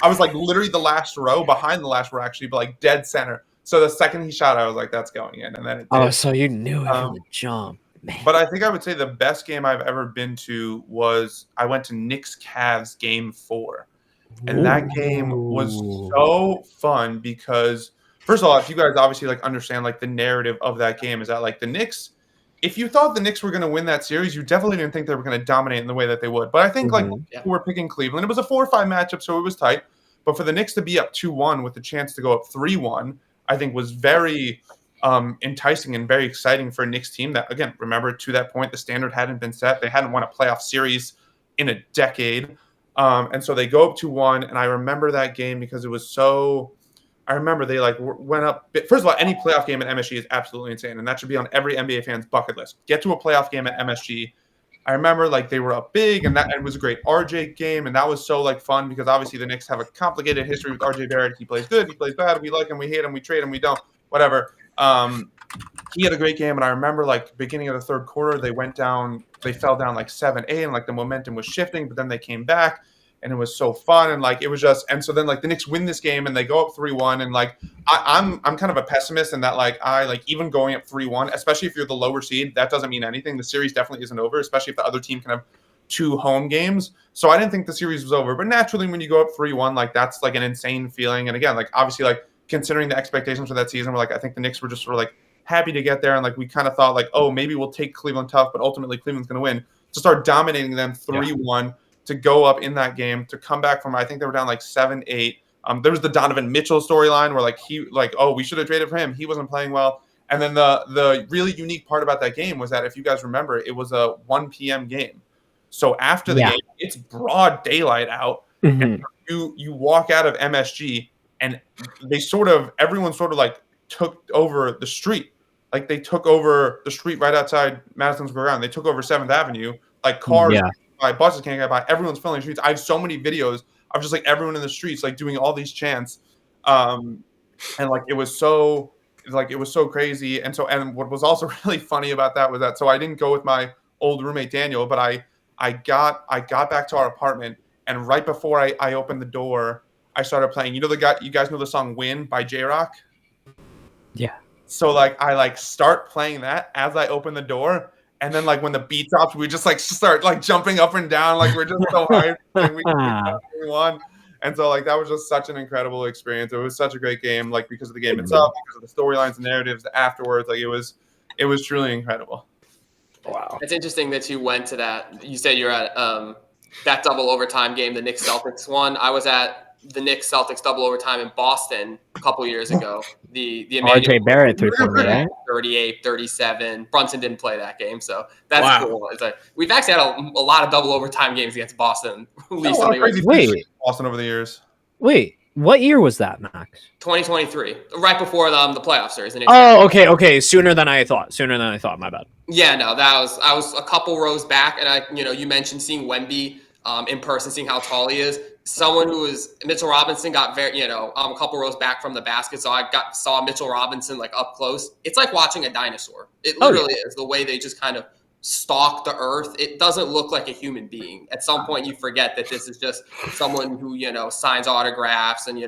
Speaker 2: I was like literally the last row behind the last row, actually, but like dead center. So the second he shot, I was like, "That's going in," and then it did.
Speaker 1: So you knew it from the jump. Man.
Speaker 2: But I think I would say the best game I've ever been to was I went to Knicks Cavs game 4. And that game was so fun because, first of all, if you guys obviously like understand like the narrative of that game is that like the Knicks, if you thought the Knicks were going to win that series, you definitely didn't think they were going to dominate in the way that they would. But I think like people were picking Cleveland. It was a 4-5 matchup, so it was tight. But for the Knicks to be up 2-1 with the chance to go up 3-1, I think was very enticing and very exciting for a Knicks team that, again, remember to that point, the standard hadn't been set. They hadn't won a playoff series in a decade. And so they go up 2-1, and I remember that game because it was so – I remember they like went up – first of all, any playoff game at MSG is absolutely insane, and that should be on every NBA fan's bucket list. Get to a playoff game at MSG. I remember like they were up big, and it was a great RJ game, and that was so like fun because obviously the Knicks have a complicated history with RJ Barrett. He plays good, he plays bad, we like him, we hate him, we trade him, we don't, whatever. He had a great game, and I remember like beginning of the third quarter, they fell down like 7-8, and like the momentum was shifting, but then they came back, and it was so fun, and like it was just, and so then like the Knicks win this game, and they go up 3-1, and like I'm kind of a pessimist in that like I like even going up 3-1, especially if you're the lower seed, that doesn't mean anything. The series definitely isn't over, especially if the other team can have 2 home games. So I didn't think the series was over, but naturally when you go up 3-1, like that's like an insane feeling, and again, like obviously like considering the expectations for that season, we're like I think the Knicks were just sort of like happy to get there, and like we kind of thought like, oh, maybe we'll take Cleveland tough, but ultimately Cleveland's going to win. To start dominating them 3-1, to go up in that game, to come back from, I think they were down like 7-8, There was the Donovan Mitchell storyline where we should have traded for him. He wasn't playing well. And then the really unique part about that game was that, if you guys remember, it was a 1 p.m. game. So after the game, it's broad daylight out.
Speaker 1: Mm-hmm.
Speaker 2: And you walk out of MSG, and everyone sort of like took over the street. Like, they took over the street right outside Madison Square Garden. They took over 7th Avenue. Like, cars, buses can't get by. Everyone's filling the streets. I have so many videos of just like everyone in the streets, like doing all these chants. And like, it was so crazy. And what was also really funny about that was that, so I didn't go with my old roommate, Daniel, but I got back to our apartment, and right before I opened the door, I started playing. You guys know the song Win by J-Rock?
Speaker 1: Yeah.
Speaker 2: So like, I start playing that as I open the door, and then like when the beat drops, we just like start like jumping up and down, like we're just so hyped. Like, we won. And so like, that was just such an incredible experience. It was such a great game, like because of the game itself, because of the storylines and narratives afterwards. Like, it was truly incredible.
Speaker 1: Wow.
Speaker 4: It's interesting that you went to that. You said you're at that double overtime game, the Knicks Celtics one. I was at the Knicks Celtics double overtime in Boston a couple years ago. The
Speaker 1: RJ Barrett 3-pointer, right?
Speaker 4: 38, 37. Brunson didn't play that game, so that's cool. It's like, we've actually had a lot of double overtime games against Boston.
Speaker 1: Wait,
Speaker 2: Boston over the years.
Speaker 1: Wait, what year was that, Max?
Speaker 4: 2023, right before the playoff series.
Speaker 1: Oh, okay. Sooner than I thought. My bad.
Speaker 4: Yeah, no, I was a couple rows back, and you mentioned seeing Wemby in person, seeing how tall he is. Someone who was Mitchell Robinson got very, a couple rows back from the basket, so I saw Mitchell Robinson like up close. It's like watching a dinosaur. It literally is, the way they just kind of stalk the earth. It doesn't look like a human being. At some point, you forget that this is just someone who signs autographs and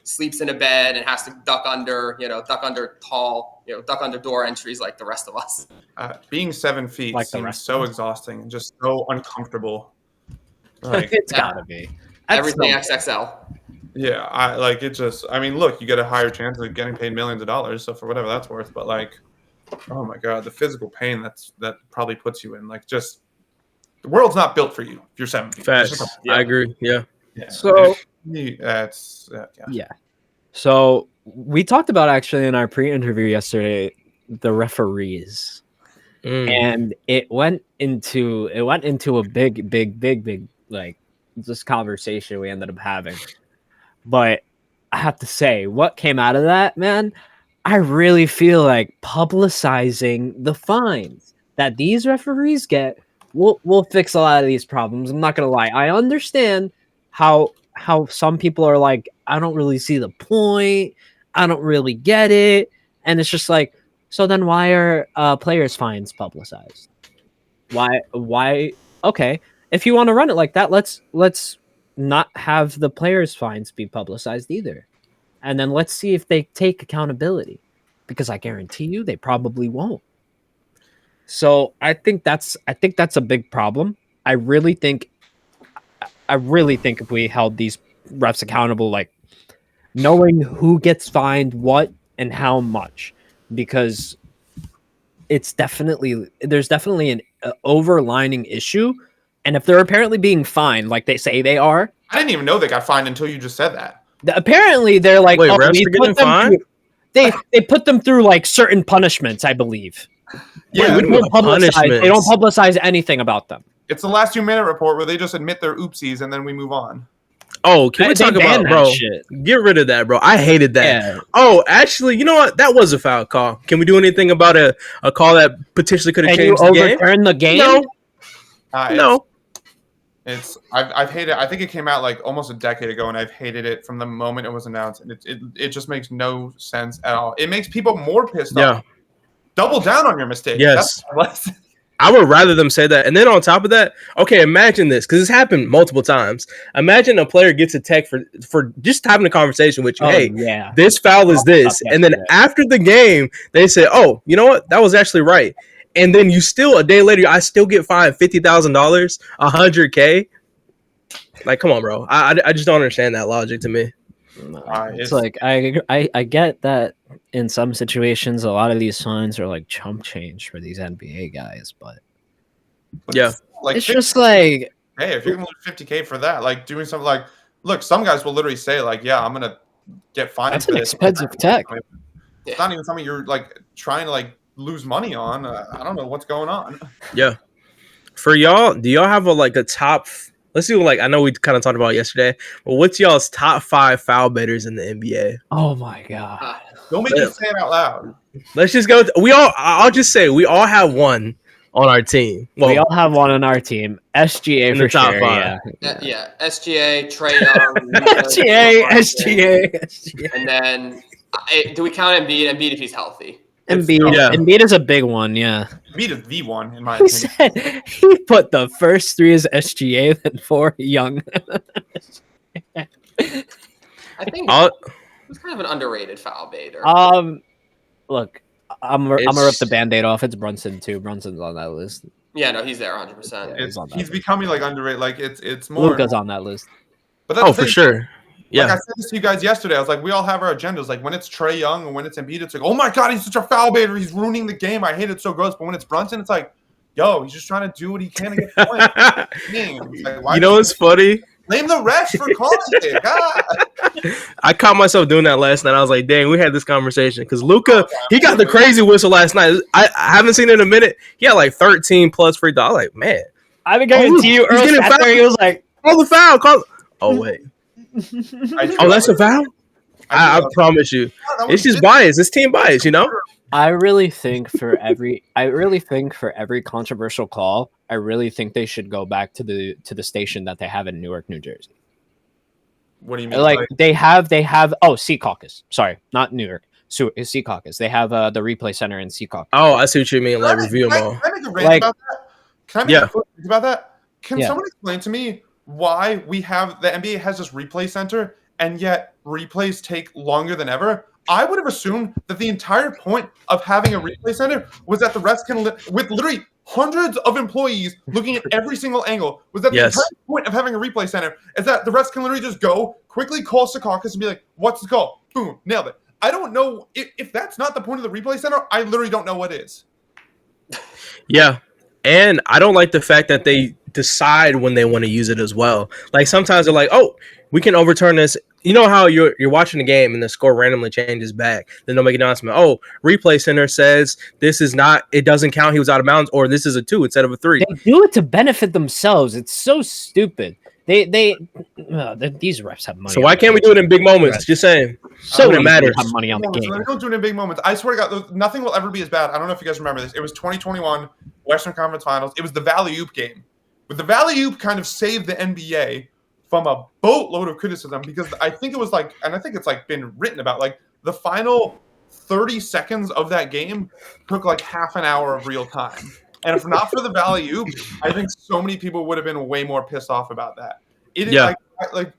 Speaker 4: sleeps in a bed and has to duck under door entries like the rest of us.
Speaker 2: Being 7 feet seems so exhausting and just so uncomfortable. Like,
Speaker 1: it's gotta be.
Speaker 4: Everything XXL.
Speaker 2: Yeah, look, you get a higher chance of getting paid millions of dollars, so for whatever that's worth. But like, oh my god, the physical pain that probably puts you in, like, just the world's not built for you if you're 7 feet.
Speaker 3: Facts. I agree. Yeah.
Speaker 1: So
Speaker 2: yeah.
Speaker 1: So we talked about, actually, in our pre-interview yesterday, the referees, and it went into a big like this conversation we ended up having. But I have to say, what came out of that, man, I really feel like publicizing the fines that these referees get will fix a lot of these problems. I'm not gonna lie. I understand how some people are like, I don't really see the point. I don't really get it. And it's just like, so then why are players' fines publicized? Why? Okay. If you want to run it like that, let's not have the players' fines be publicized either. And then let's see if they take accountability, because I guarantee you they probably won't. So I think that's a big problem. I really think if we held these refs accountable, like knowing who gets fined what and how much, because there's definitely an overlining issue. And if they're apparently being fined, like they say they are,
Speaker 2: I didn't even know they got fined until you just said that.
Speaker 1: Apparently they're like,
Speaker 3: wait, refs are getting fined?
Speaker 1: They put them through like certain punishments, I believe.
Speaker 2: Yeah,
Speaker 1: they don't publicize anything about them.
Speaker 2: It's the last 2-minute report where they just admit their oopsies and then we move on.
Speaker 3: Oh, can we talk about, bro? Get rid of that, bro. I hated that. Yeah. Oh, actually, you know what? That was a foul call. Can we do anything about a call that potentially could have changed the game?
Speaker 1: Overturn the game?
Speaker 3: No.
Speaker 2: I've hated it. I think it came out like almost a decade ago, and I've hated it from the moment it was announced. And it just makes no sense at all. It makes people more pissed off. Double down on your mistake.
Speaker 3: Yes. I would rather them say that. And then on top of that, okay, imagine this, because it's happened multiple times. Imagine a player gets a text for just having a conversation with you. This foul is this. And then after the game, they say, oh, you know what? That was actually right. And then you still, a day later, I still get fined $50,000, $100K. Like, come on, bro. I just don't understand that logic to me.
Speaker 1: It's like I get that in some situations a lot of these fines are like chump change for these NBA guys, but
Speaker 3: yeah,
Speaker 2: like
Speaker 1: it's just like,
Speaker 2: hey, if you're gonna lose $50K for that, like doing something like look, some guys will literally say like, yeah, I'm gonna get fined.
Speaker 1: That's
Speaker 2: for
Speaker 1: an
Speaker 2: this.
Speaker 1: expensive tech.
Speaker 2: It's not even something you're like trying to like lose money on. I don't know what's going on.
Speaker 3: Yeah. For y'all, do y'all have a top? Let's see. Like I know we kind of talked about it yesterday, but what's y'all's top 5 foul baiters in the NBA?
Speaker 1: Oh my god!
Speaker 2: Don't make me say it out loud.
Speaker 3: Let's just go. I'll just say we all have one on our team. Well,
Speaker 1: we all have one on our team. SGA
Speaker 3: in
Speaker 1: for
Speaker 3: the top
Speaker 1: sure.
Speaker 3: 5.
Speaker 4: Yeah. SGA, Trae Young,
Speaker 1: SGA.
Speaker 4: and then do we count Embiid? Embiid if he's healthy.
Speaker 1: Embiid is a big one. Yeah.
Speaker 2: Embiid is the one in my
Speaker 1: He
Speaker 2: opinion.
Speaker 1: said he put the first 3 as SGA, then 4 Young.
Speaker 4: I think he's kind of an underrated foul baiter.
Speaker 1: Look, I'm gonna rip the Band-Aid off. It's Brunson too. Brunson's on that list.
Speaker 4: Yeah, no, he's there 100%.
Speaker 1: Yeah,
Speaker 2: He's becoming like underrated. Like it's more.
Speaker 1: Luka's on that list.
Speaker 2: But that's the
Speaker 3: for
Speaker 2: thing.
Speaker 3: sure. Yeah.
Speaker 2: Like I said this to you guys yesterday. I was like, we all have our agendas. Like when it's Trae Young and when it's Embiid, it's like, oh my god, he's such a foul baiter. He's ruining the game. I hate it so gross. But when it's Brunson, it's like, yo, he's just trying to do what he can to get points. Like,
Speaker 3: You know what's funny?
Speaker 2: Blame the refs for calling it. God.
Speaker 3: I caught myself doing that last night. I was like, dang, we had this conversation because Luka, he got the crazy whistle last night. I haven't seen it in a minute. He had like 13 plus free throws. Like, man,
Speaker 1: I would guarantee you, Earl sat there. He was like,
Speaker 3: call the foul. Oh wait. Oh, that's a foul? I promise you. It's just bias. It's team bias, you know?
Speaker 1: I really think for every controversial call, I really think they should go back to the station that they have in Newark, New Jersey.
Speaker 2: What do you mean?
Speaker 1: Like they have Sea Caucus. Sorry, not Newark. Sea Caucus. They have the replay center in Sea Caucus.
Speaker 3: Oh, I see what you mean. Like review them all.
Speaker 2: Can I make a rant about that? Can I make a quick rant about that? Can someone explain to me why we have the NBA has this replay center and yet replays take longer than ever? I would have assumed that the entire point of having a replay center was that the refs can, with literally hundreds of employees looking at every single angle, was that the entire point of having a replay center is that the refs can literally just go, quickly call Secaucus and be like, what's the call? Boom, nailed it. I don't know. If that's not the point of the replay center, I literally don't know what is.
Speaker 3: Yeah. And I don't like the fact that they decide when they want to use it as well. Like sometimes they're like, oh, we can overturn this. You know how you're watching the game and the score randomly changes back. Then they'll make an announcement. Oh, replay center says this is not, it doesn't count. He was out of bounds, or this is a 2 instead of a 3.
Speaker 1: They do it to benefit themselves. It's so stupid. These refs have money.
Speaker 3: So why can't we do it in big moments? Just saying.
Speaker 1: So
Speaker 3: it matters.
Speaker 1: Have money on the game.
Speaker 2: They don't do it in big moments. I swear to God, nothing will ever be as bad. I don't know if you guys remember this. It was 2021 Western Conference Finals. It was the Valley-Oop game. But the Valley-Oop kind of saved the NBA from a boatload of criticism because I think it was like, and I think it's like been written about, like the final 30 seconds of that game took like half an hour of real time. And if not for the Valley-Oop, I think so many people would have been way more pissed off about that. It is like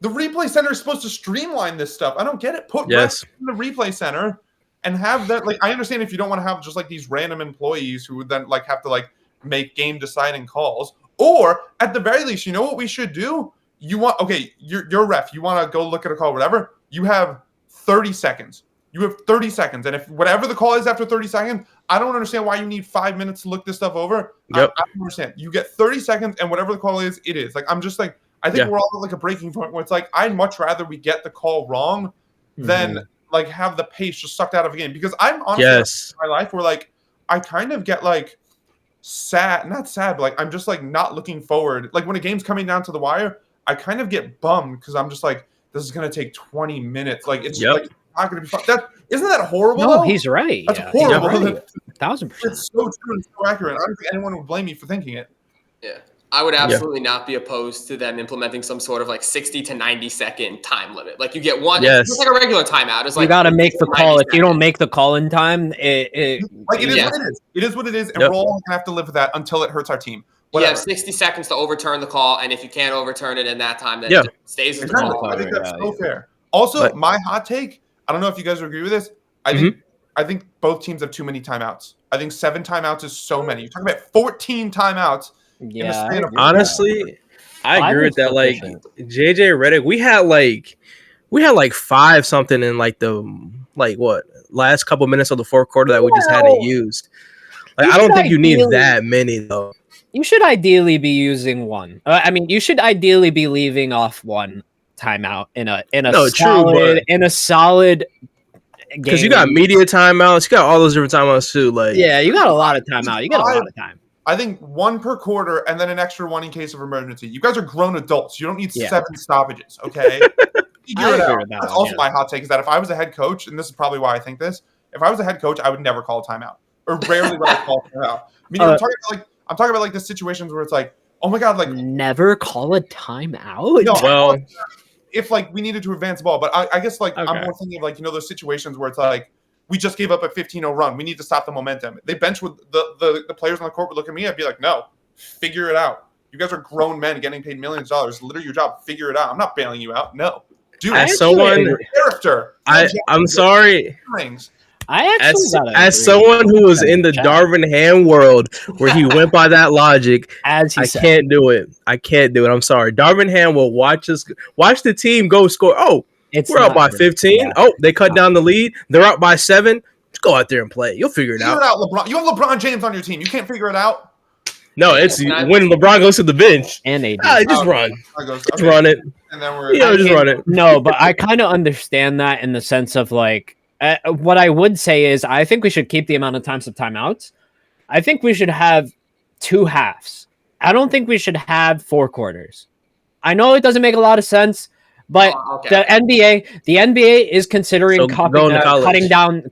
Speaker 2: the replay center is supposed to streamline this stuff. I don't get it. Put refs in the replay center and have that. Like, I understand if you don't want to have just like these random employees who would then like have to like make game deciding calls, or at the very least, you know what we should do? You're a ref. You want to go look at a call, whatever. You have 30 seconds. You have 30 seconds. And if whatever the call is after 30 seconds, I don't understand why you need 5 minutes to look this stuff over.
Speaker 3: Yep.
Speaker 2: I don't understand. You get 30 seconds and whatever the call is, it is. Like, I'm just like, I think we're all at like a breaking point where it's like, I'd much rather we get the call wrong than like have the pace just sucked out of a game. Because I'm honestly in my life where like, I kind of get like not sad, but like, I'm just like not looking forward. Like when a game's coming down to the wire, I kind of get bummed because I'm just like, this is going to take 20 minutes. Like, it's like not going to be fun. Isn't that horrible?
Speaker 1: No,
Speaker 2: though?
Speaker 1: he's right.
Speaker 2: That's horrible.
Speaker 1: Right. 1,000%.
Speaker 2: It's so true and so accurate. I don't think anyone would blame me for thinking it.
Speaker 4: Yeah. I would absolutely not be opposed to them implementing some sort of like 60 to 90 second time limit. Like you get one, it's like a regular timeout. It's like
Speaker 1: you got to make the call. If you don't make the call in time, it
Speaker 2: is what it is. It is what it is, and we're all going to have to live with that until it hurts our team. Whatever.
Speaker 4: You have 60 seconds to overturn the call, and if you can't overturn it in that time, then it stays as the call.
Speaker 2: I think that's so fair. Also, my hot take, I don't know if you guys agree with this. I think both teams have too many timeouts. I think 7 timeouts is so many. You're talking about 14 timeouts.
Speaker 1: Yeah.
Speaker 3: Honestly, I agree with that. Like JJ Redick, we had like 5 something in like the last couple minutes of the fourth quarter that we just hadn't used. Like I don't think you need that many though.
Speaker 1: You should ideally be using one. I mean, you should ideally be leaving off one timeout in a solid game.
Speaker 3: Because you got media timeouts, you got all those different timeouts too. Like,
Speaker 1: yeah, you got a lot of timeout. You got a lot of time.
Speaker 2: I think 1 per quarter and then an extra 1 in case of emergency. You guys are grown adults. You don't need 7 stoppages, okay? Figure it out. That's also my hot take is that if I was a head coach, and this is probably why I think this, if I was a head coach, I would never call a timeout. Or rarely would I call a timeout. I mean, I'm talking about like the situations where it's like, oh my God, like
Speaker 1: never call a timeout.
Speaker 2: No,
Speaker 3: well,
Speaker 2: if like we needed to advance the ball, but I guess like I'm more thinking of like, those situations where it's like we just gave up a 15-0 run. We need to stop the momentum. They bench with the players on the court would look at me. I'd be like, no, figure it out. You guys are grown men getting paid millions of dollars. Literally your job. Figure it out. I'm not bailing you out. No, dude.
Speaker 3: As someone,
Speaker 2: character.
Speaker 3: I'm sorry.
Speaker 1: As
Speaker 3: someone who was in the Darvin Ham world where he went by that logic, I can't do it. I'm sorry. Darvin Ham will watch the team go score. Oh, we're up by 15. Yeah. Oh, they cut down the lead. They're up by 7. Just go out there and play. You'll figure it out.
Speaker 2: LeBron. You have LeBron James on your team. You can't figure it out.
Speaker 3: No, it's when LeBron goes to the bench.
Speaker 1: And they
Speaker 3: just run. Just run it.
Speaker 2: And then
Speaker 3: just run it.
Speaker 1: No, but I kind of understand that in the sense of like, what I would say is I think we should keep the amount of times of timeouts. I think we should have 2 halves. I don't think we should have 4 quarters. I know it doesn't make a lot of sense, but the NBA is considering cutting down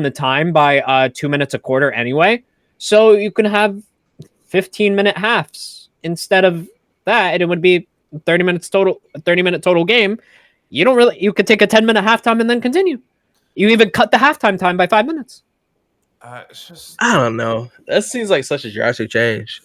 Speaker 1: the time by 2 minutes a quarter anyway. So you can have 15-minute halves instead of that, and it would be 30 minutes total, a 30-minute total game. You could take a 10-minute halftime and then continue. You even cut the halftime time by 5 minutes.
Speaker 3: I don't know. That seems like such a drastic change.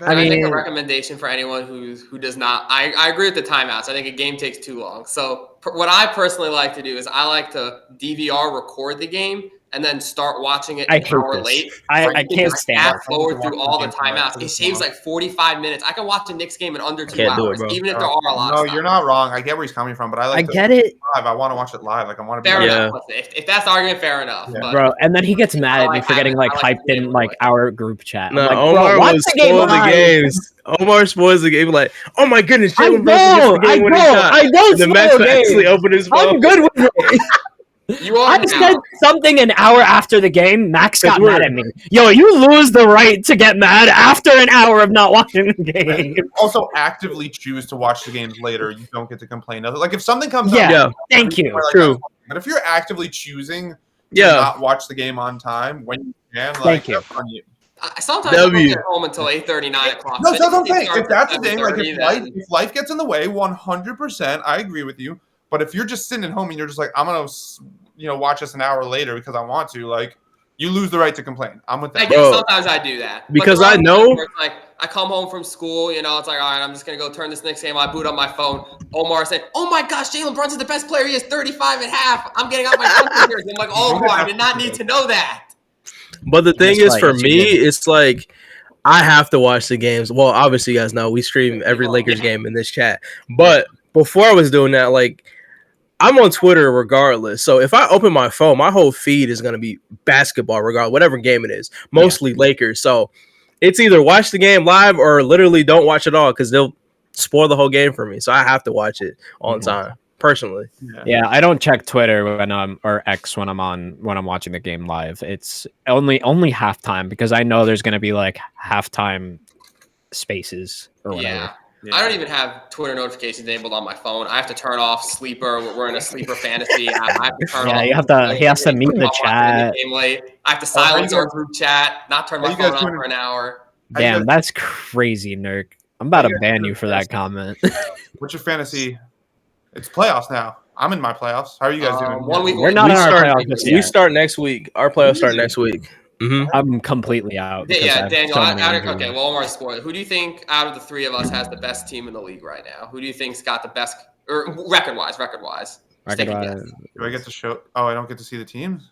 Speaker 4: I think a recommendation for anyone who does not. I agree with the timeouts. I think a game takes too long. So what I personally like to do is I like to DVR record the game and then start watching it an hour late.
Speaker 1: I can't stand
Speaker 4: fast forward through all the timeouts. It saves like 45 minutes. I can watch a Knicks game in under 2 hours, even if there are a lot.
Speaker 2: No, you're not wrong. I get where he's coming from, but I
Speaker 1: get it.
Speaker 2: Live. I want to watch it live. Like I want to be
Speaker 4: fair enough. If that's the argument, fair enough.
Speaker 1: Yeah. Bro, and then he gets mad at me for getting hyped in our group chat.
Speaker 3: No, Omar was spoiling the games. Omar spoils the game like, oh my goodness, Jalen
Speaker 1: Brunson gets the game-winning shot. I know.
Speaker 3: The match actually opened his phone.
Speaker 1: I'm good with it. I said something an hour after the game. Max got mad at me. Yo, you lose the right to get mad after an hour of not watching the game.
Speaker 2: Also, actively choose to watch the games later. You don't get to complain. Like if something comes up,
Speaker 1: thank you.
Speaker 2: Like,
Speaker 3: true.
Speaker 2: But if you're actively choosing to not watch the game on time when you can, like,
Speaker 1: thank you.
Speaker 4: Sometimes I don't get home until 8:30, 9 o'clock.
Speaker 2: No, that's what I'm saying. If that's the thing, like if life gets in the way, 100%, I agree with you. But if you're just sitting at home and you're just like, I'm gonna, watch this an hour later because I want to, like, you lose the right to complain. I'm with that.
Speaker 4: I guess sometimes I do that
Speaker 3: because I know.
Speaker 4: Like I come home from school, it's like, all right, I'm just gonna go turn this next game. I boot up my phone. Omar said, "Oh my gosh, Jalen Brunson's the best player. He is 35 at half. I'm getting out my phone here." I'm like, "Oh, I did not need to know that."
Speaker 3: But the thing is, for me, it's like I have to watch the games. Well, obviously, you guys know we stream every Lakers game in this chat. But before I was doing that, like, I'm on Twitter regardless. So if I open my phone, my whole feed is going to be basketball, regardless, whatever game it is, mostly Lakers. So it's either watch the game live or literally don't watch it all because they'll spoil the whole game for me. So I have to watch it on time. Personally,
Speaker 1: yeah, I don't check Twitter when or X when I'm watching the game live. It's only halftime because I know there's gonna be like halftime spaces or whatever.
Speaker 4: Yeah. I don't even have Twitter notifications enabled on my phone. I have to turn off Sleeper. We're in a Sleeper fantasy. I have to turn off.
Speaker 1: You have to. He has to mute the chat.
Speaker 4: I have to silence our group chat. Not turn my phone on for an hour.
Speaker 1: Damn, that's crazy, Nurk. I'm about to ban you for that comment.
Speaker 2: What's your fantasy? It's playoffs now. I'm in my playoffs. How are you guys doing?
Speaker 4: 1 week.
Speaker 1: We're not in our playoffs yet.
Speaker 3: We start next week. Our playoffs start next week. Mm-hmm.
Speaker 1: I'm completely out.
Speaker 4: Yeah, Daniel. Okay, well, Omar, spoiler. Who do you think out of the three of us has the best team in the league right now? Who do you think's got the best, or record-wise?
Speaker 2: Do I get to show? Oh, I don't get to see the teams.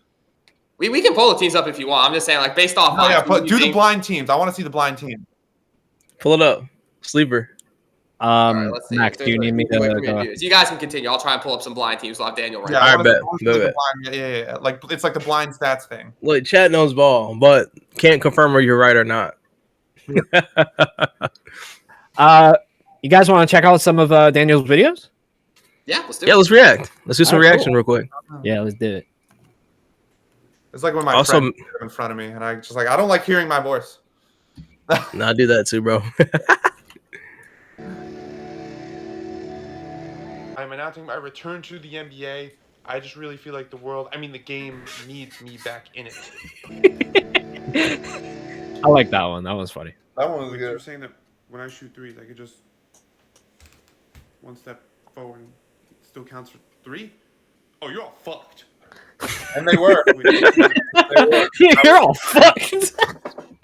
Speaker 4: We can pull the teams up if you want. I'm just saying, like, based off.
Speaker 2: Do the blind teams. I want to see the blind team.
Speaker 3: Pull it up. Sleeper.
Speaker 4: Right,
Speaker 1: Max, do you need me to go?
Speaker 4: You guys can continue. I'll try and pull up some blind teams. I'll have Daniel right
Speaker 3: now.
Speaker 2: Yeah. Like it's like the blind stats thing.
Speaker 3: Look, chat knows ball, but can't confirm whether you're right or not.
Speaker 1: You guys want to check out some of Daniel's videos?
Speaker 4: Yeah, let's do
Speaker 3: Yeah,
Speaker 4: it.
Speaker 3: let's react. Let's do some
Speaker 1: Alright,
Speaker 3: reaction
Speaker 1: cool.
Speaker 3: real quick.
Speaker 1: Yeah, let's do it.
Speaker 2: It's like when my
Speaker 3: Also-
Speaker 2: friend is in front of me, and I just like I don't like hearing my voice.
Speaker 3: Nah, I do that too, bro.
Speaker 5: I'm announcing my return to the NBA. I just really feel like the game needs me back in it.
Speaker 1: I like that one. That was funny.
Speaker 2: That one was
Speaker 5: Like, you're
Speaker 2: good.
Speaker 5: saying that when I shoot threes, I could just one step forward and it still counts for 3? Oh, you're all fucked.
Speaker 2: And they were.
Speaker 1: You're all fucked.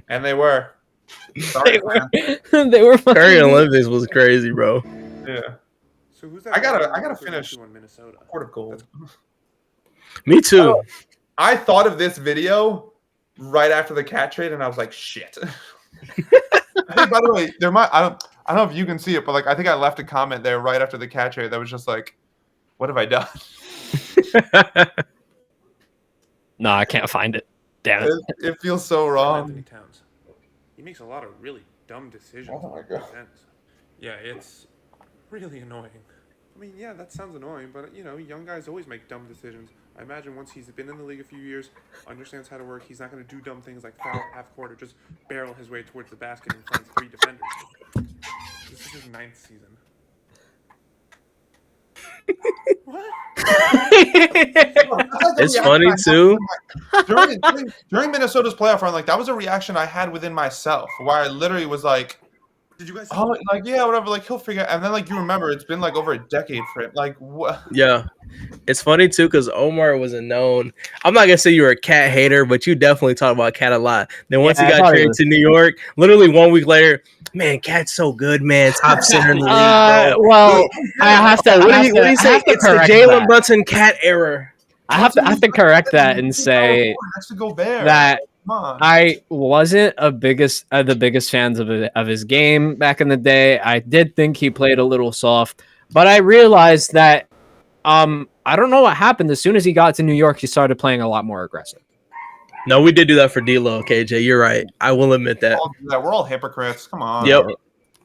Speaker 2: And they were. Sorry, man.
Speaker 1: They were
Speaker 3: Curry
Speaker 1: fucking.
Speaker 3: Olympics was crazy, bro.
Speaker 2: Yeah.
Speaker 5: So who's that?
Speaker 2: I gotta
Speaker 5: guy
Speaker 2: finish.
Speaker 5: on Minnesota.
Speaker 2: Port of gold.
Speaker 3: Me too.
Speaker 2: I thought of this video right after the cat trade, and I was like, shit. Hey, by the way, I don't know if you can see it, but like I think I left a comment there right after the cat trade that was just like, what have I done?
Speaker 1: No, I can't find it. Damn it.
Speaker 2: It feels so
Speaker 5: Anthony
Speaker 2: wrong.
Speaker 5: Towns. He makes a lot of really dumb decisions.
Speaker 2: Oh my
Speaker 5: on
Speaker 2: God.
Speaker 5: both ends. Yeah, it's really annoying. I mean, yeah, that sounds annoying, but young guys always make dumb decisions. I imagine once he's been in the league a few years, understands how to work, he's not going to do dumb things like foul half court or just barrel his way towards the basket and find 3 defenders. This is his 9th season. What?
Speaker 3: It's funny too.
Speaker 2: During Minnesota's playoff run, like that was a reaction I had within myself, where I literally was like,
Speaker 5: Did you guys?
Speaker 2: "Oh, like yeah, whatever." Like he'll figure. And then like you remember, it's been like over a decade for him. Like what?
Speaker 3: Yeah. It's funny too because Omar wasn't known. I'm not gonna say you were a Cat hater, but you definitely talk about Cat a lot. Then once
Speaker 1: Yeah,
Speaker 3: he
Speaker 1: I
Speaker 3: got
Speaker 1: thought he
Speaker 3: traded
Speaker 1: was-
Speaker 3: to New York, literally 1 week later, man, Cat's so good, man. Top center in the league, bro.
Speaker 1: Well, I have to.
Speaker 3: What do
Speaker 1: I
Speaker 3: you
Speaker 1: have
Speaker 3: say?
Speaker 1: to
Speaker 3: It's the
Speaker 1: correct
Speaker 3: Jalen
Speaker 1: that.
Speaker 3: Brunson Cat era.
Speaker 1: I have to correct that and say
Speaker 2: That's to go there.
Speaker 1: that
Speaker 2: Come on.
Speaker 1: I wasn't the biggest fans of his game back in the day. I did think he played a little soft, but I realized that I don't know what happened. As soon as he got to New York, he started playing a lot more aggressive.
Speaker 3: No, we did do that for D'Lo, KJ. You're right. I will admit that.
Speaker 2: We're all hypocrites. Come on.
Speaker 3: Yep.
Speaker 2: We're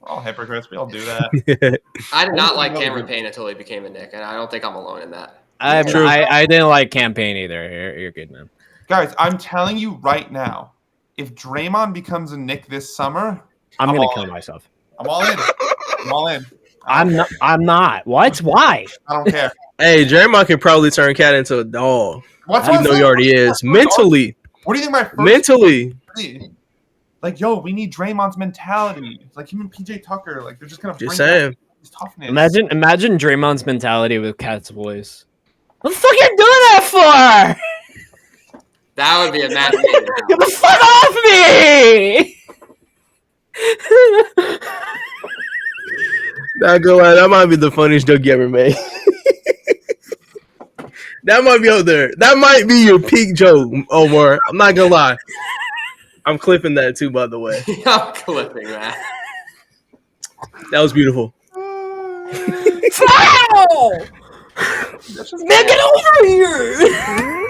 Speaker 2: all hypocrites. We all do that.
Speaker 4: I did not like Cameron Payne until he became a Knick, and I don't think I'm alone in that.
Speaker 1: I
Speaker 3: True.
Speaker 1: didn't like campaign either. You're good, man.
Speaker 2: Guys, I'm telling you right now, if Draymond becomes a Knick this summer,
Speaker 1: I'm
Speaker 2: I'm
Speaker 1: gonna
Speaker 2: all
Speaker 1: kill
Speaker 2: in.
Speaker 1: myself.
Speaker 2: I'm all in. I'm all in.
Speaker 1: I'm not. What? Why?
Speaker 2: I don't care.
Speaker 3: Hey, Draymond can probably turn Cat into a dog.
Speaker 2: What's
Speaker 3: You know he already is. Mentally.
Speaker 2: What do you think my first
Speaker 3: Mentally.
Speaker 2: be? Like, yo, we need Draymond's mentality. It's like him and PJ Tucker. Like, they're just gonna
Speaker 3: Just
Speaker 2: bring back
Speaker 3: saying.
Speaker 2: his toughness.
Speaker 1: Imagine Draymond's mentality with Cat's voice. What the fuck you doing that for?
Speaker 4: That would be a mad thing.
Speaker 1: Get the fuck off me!
Speaker 3: Not gonna lie, that might be the funniest joke you ever made. That might be out there. That might be your peak joke, Omar. I'm not gonna lie. I'm clipping that too, by the way.
Speaker 4: I'm clipping that.
Speaker 3: That was beautiful.
Speaker 1: Wow! Man, get over here!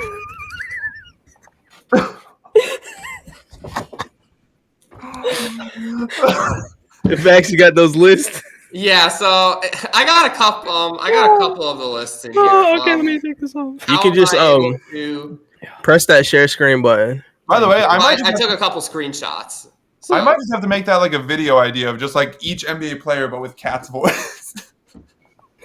Speaker 3: If Max, you got those lists.
Speaker 4: Yeah, so I got a couple of the lists in here.
Speaker 1: Let me take this off.
Speaker 3: You
Speaker 4: How
Speaker 3: can
Speaker 4: am
Speaker 3: just
Speaker 4: I able to-
Speaker 3: press that share screen button.
Speaker 2: By the way,
Speaker 4: I took a couple screenshots. So,
Speaker 2: I might just have to make that like a video idea of just like each NBA player, but with Cat's voice.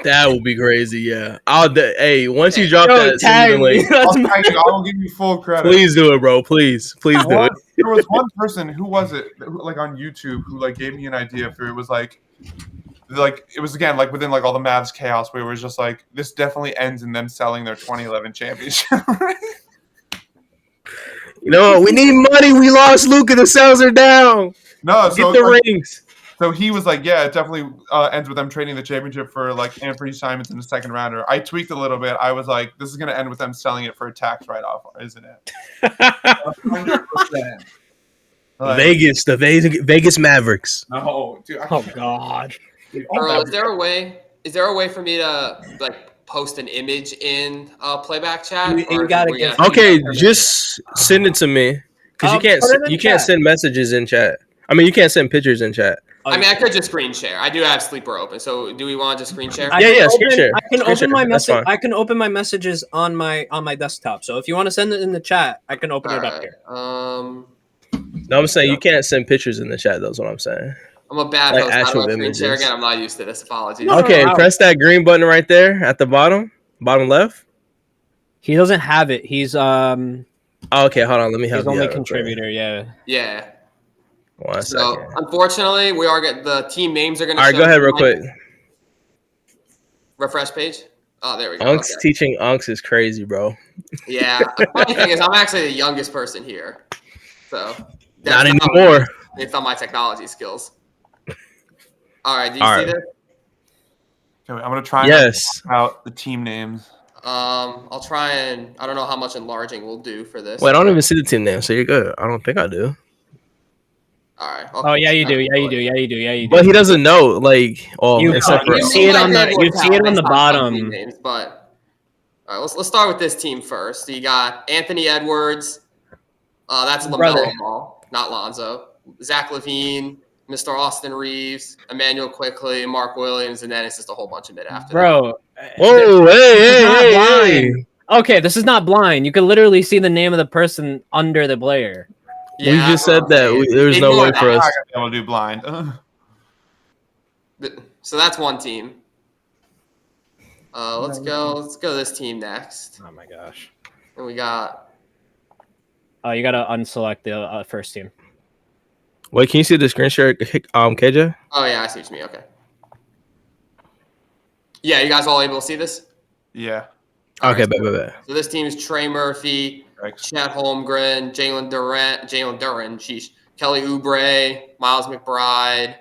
Speaker 3: That would be crazy. Yeah. Hey, once you drop
Speaker 1: Yo,
Speaker 3: that,
Speaker 1: tag
Speaker 3: send me the
Speaker 1: me.
Speaker 3: link.
Speaker 1: That's my-
Speaker 2: I'll give you full credit.
Speaker 3: Please do it, bro. Please do it.
Speaker 2: There was one person, who was it, like on YouTube, who like gave me an idea for it was like it was again like within like all the Mavs chaos where it was just like this definitely ends in them selling their 2011 championship.
Speaker 3: You know what? We need money. We lost Luka. The sales are down.
Speaker 2: No,
Speaker 3: Get
Speaker 2: so
Speaker 3: the
Speaker 2: like,
Speaker 3: rings.
Speaker 2: so he was like, yeah, it definitely ends with them trading the championship for like Anthony Simons in the second rounder. I tweaked a little bit. I was like, this is gonna end with them selling it for a tax write-off, isn't it? 100%. Like,
Speaker 3: Vegas, the Vegas Mavericks.
Speaker 2: no, dude.
Speaker 1: Oh God.
Speaker 4: Earl, is there a way for me to like post an image in playback chat?
Speaker 1: You
Speaker 4: Or
Speaker 1: gotta
Speaker 4: we
Speaker 1: get-
Speaker 4: have to-
Speaker 3: Okay, just send it to me because
Speaker 1: Put it in
Speaker 3: you
Speaker 1: the
Speaker 3: can't
Speaker 1: chat.
Speaker 3: send messages in chat. I mean, you can't send pictures in chat.
Speaker 4: I mean, I could just screen share. I do have Sleeper open. So do we want to just screen share?
Speaker 3: Screen share.
Speaker 6: I can
Speaker 3: Screen
Speaker 6: open
Speaker 3: share.
Speaker 6: my
Speaker 3: That's
Speaker 6: message.
Speaker 3: fine.
Speaker 6: I can open my messages on my desktop. So if you want to send it in the chat, I can open it up here.
Speaker 3: No, I'm saying you can't send pictures in the chat. That's what I'm saying.
Speaker 4: I'm a bad
Speaker 3: Like
Speaker 4: host. How do
Speaker 3: actual
Speaker 4: I screen share
Speaker 3: images.
Speaker 4: again? I'm not used to this. Apologies.
Speaker 6: No.
Speaker 3: Okay, press that green button right there at the bottom left.
Speaker 6: He doesn't have it. He's
Speaker 3: Oh, okay, hold on. Let me help
Speaker 6: he's
Speaker 3: you
Speaker 6: only
Speaker 3: out real quick.
Speaker 6: contributor. Yeah.
Speaker 4: Yeah.
Speaker 3: 1
Speaker 4: So
Speaker 3: second.
Speaker 4: unfortunately, we are getting the team names are going to.
Speaker 3: All right, go ahead real quick.
Speaker 4: Refresh page. Oh, there we go.
Speaker 3: Unks teaching Unks is crazy, bro.
Speaker 4: Yeah. The funny thing is, I'm actually the youngest person here, so
Speaker 3: Not
Speaker 4: that's
Speaker 3: anymore.
Speaker 4: Based on my technology skills. All right. Do you
Speaker 3: All
Speaker 4: see
Speaker 3: right.
Speaker 4: this?
Speaker 2: Okay, I'm gonna try.
Speaker 3: Yes.
Speaker 2: Out the team names.
Speaker 4: I'll try and I don't know how much enlarging we'll do for this.
Speaker 3: Wait, I don't even see the team name, so you're good. I don't think I do.
Speaker 4: All right.
Speaker 6: Oh yeah, you do. Yeah, you do. Yeah, you do. Yeah, you do.
Speaker 3: But he doesn't know, like,
Speaker 6: You
Speaker 3: except for
Speaker 6: see it on the bottom.
Speaker 4: Names, but all right, let's start with this team first. So you got Anthony Edwards. That's
Speaker 6: Brother.
Speaker 4: LaMelo Ball, not Lonzo. Zach LaVine, Mr. Austin Reeves, Emmanuel Quickley, Mark Williams, and then it's just a whole bunch of mid after that.
Speaker 6: Bro.
Speaker 3: Whoa, hey.
Speaker 6: blind. Okay, this is not blind. You can literally see the name of the person under the player.
Speaker 3: We just said that there's no
Speaker 4: Ignore
Speaker 3: way for
Speaker 4: that.
Speaker 3: us.
Speaker 2: I'm not gonna be able to do blind.
Speaker 4: So that's one team. Let's go this team next.
Speaker 6: Oh my gosh.
Speaker 4: And we got
Speaker 6: You gotta unselect the first team.
Speaker 3: Wait, can you see the screen share, KJ?
Speaker 4: oh yeah, I see what you mean. Okay. Yeah, you guys all able to see this?
Speaker 2: Yeah.
Speaker 3: Okay, bet.
Speaker 4: So this team is Trey Murphy,
Speaker 2: Thanks.
Speaker 4: Chet Holmgren, Jalen Duran, Kelly Oubre, Miles McBride.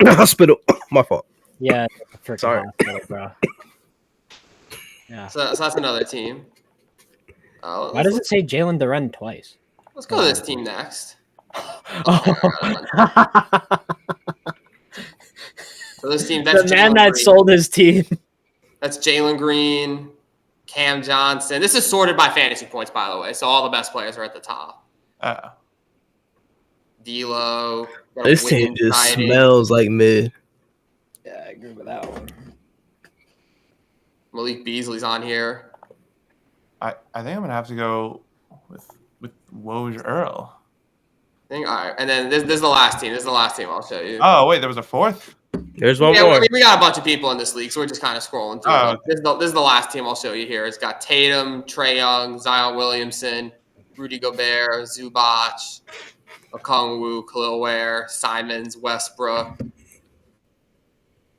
Speaker 3: Hospital. My fault.
Speaker 6: Yeah, freaking
Speaker 3: Sorry.
Speaker 6: hospital, bro. Yeah.
Speaker 4: So that's another team.
Speaker 6: Why does it say Jalen Duren twice?
Speaker 4: Let's go to this team next. So this team, that's
Speaker 6: The man
Speaker 4: Jalen
Speaker 6: that
Speaker 4: Green.
Speaker 6: sold his team.
Speaker 4: That's Jalen Green, Cam Johnson. This is sorted by fantasy points, by the way. So all the best players are at the top. D'Lo.
Speaker 3: This team just smells like mid.
Speaker 6: Yeah, I agree with that one.
Speaker 4: Malik Beasley's on here.
Speaker 2: I think I'm gonna have to go with Woj Earl.
Speaker 4: All right, and then this is the last team. This is the last team I'll show you.
Speaker 2: Oh wait, there was a fourth.
Speaker 3: There's one
Speaker 4: Yeah,
Speaker 3: more.
Speaker 4: I mean, we got a bunch of people in this league, so we're just kind of scrolling through.
Speaker 2: Oh,
Speaker 4: This is the last team I'll show you here. It's got Tatum, Trae Young, Zion Williamson, Rudy Gobert, Zubac, Okongwu, Khalil Ware, Simons, Westbrook. And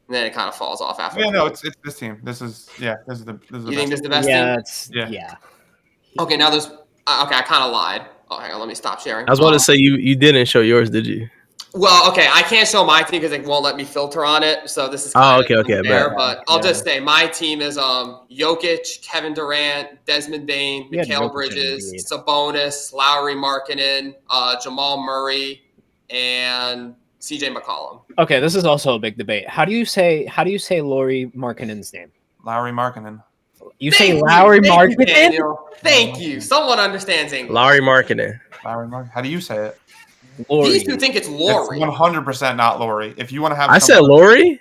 Speaker 4: then it kind of falls off after.
Speaker 2: Yeah, no, it's this team. This is the
Speaker 4: You think this is
Speaker 2: best.
Speaker 4: the best
Speaker 6: Yeah,
Speaker 4: team?
Speaker 6: it's
Speaker 2: Yeah.
Speaker 6: yeah.
Speaker 4: Okay, now there's. Okay, I kind of lied. Oh, hang on, let me stop sharing.
Speaker 3: I was about to say you didn't show yours, did you?
Speaker 4: Well, okay, I can't show my team because it won't let me filter on it. So this is
Speaker 3: Okay,
Speaker 4: unfair,
Speaker 3: bet.
Speaker 4: but I'll just say my team is Jokic, Kevin Durant, Desmond Bain,
Speaker 6: We had
Speaker 4: Mikal
Speaker 6: Jokic
Speaker 4: Bridges,
Speaker 6: and
Speaker 4: Sabonis, Lowry Markkanen, Jamal Murray, and CJ McCollum.
Speaker 6: Okay, this is also a big debate. How do you say Lauri Markkanen's name?
Speaker 2: Lowry Markkanen.
Speaker 6: You say Lowry
Speaker 4: Thank you,
Speaker 6: Markkanen?
Speaker 4: Daniel. Thank you. Someone understands English.
Speaker 3: Larry Markkinen.
Speaker 2: Lowry Markkanen. How do you say it?
Speaker 6: Lori.
Speaker 4: These two think it's Lori.
Speaker 2: It's 100% not Lori. If you want to have,
Speaker 3: I said Lori.
Speaker 4: You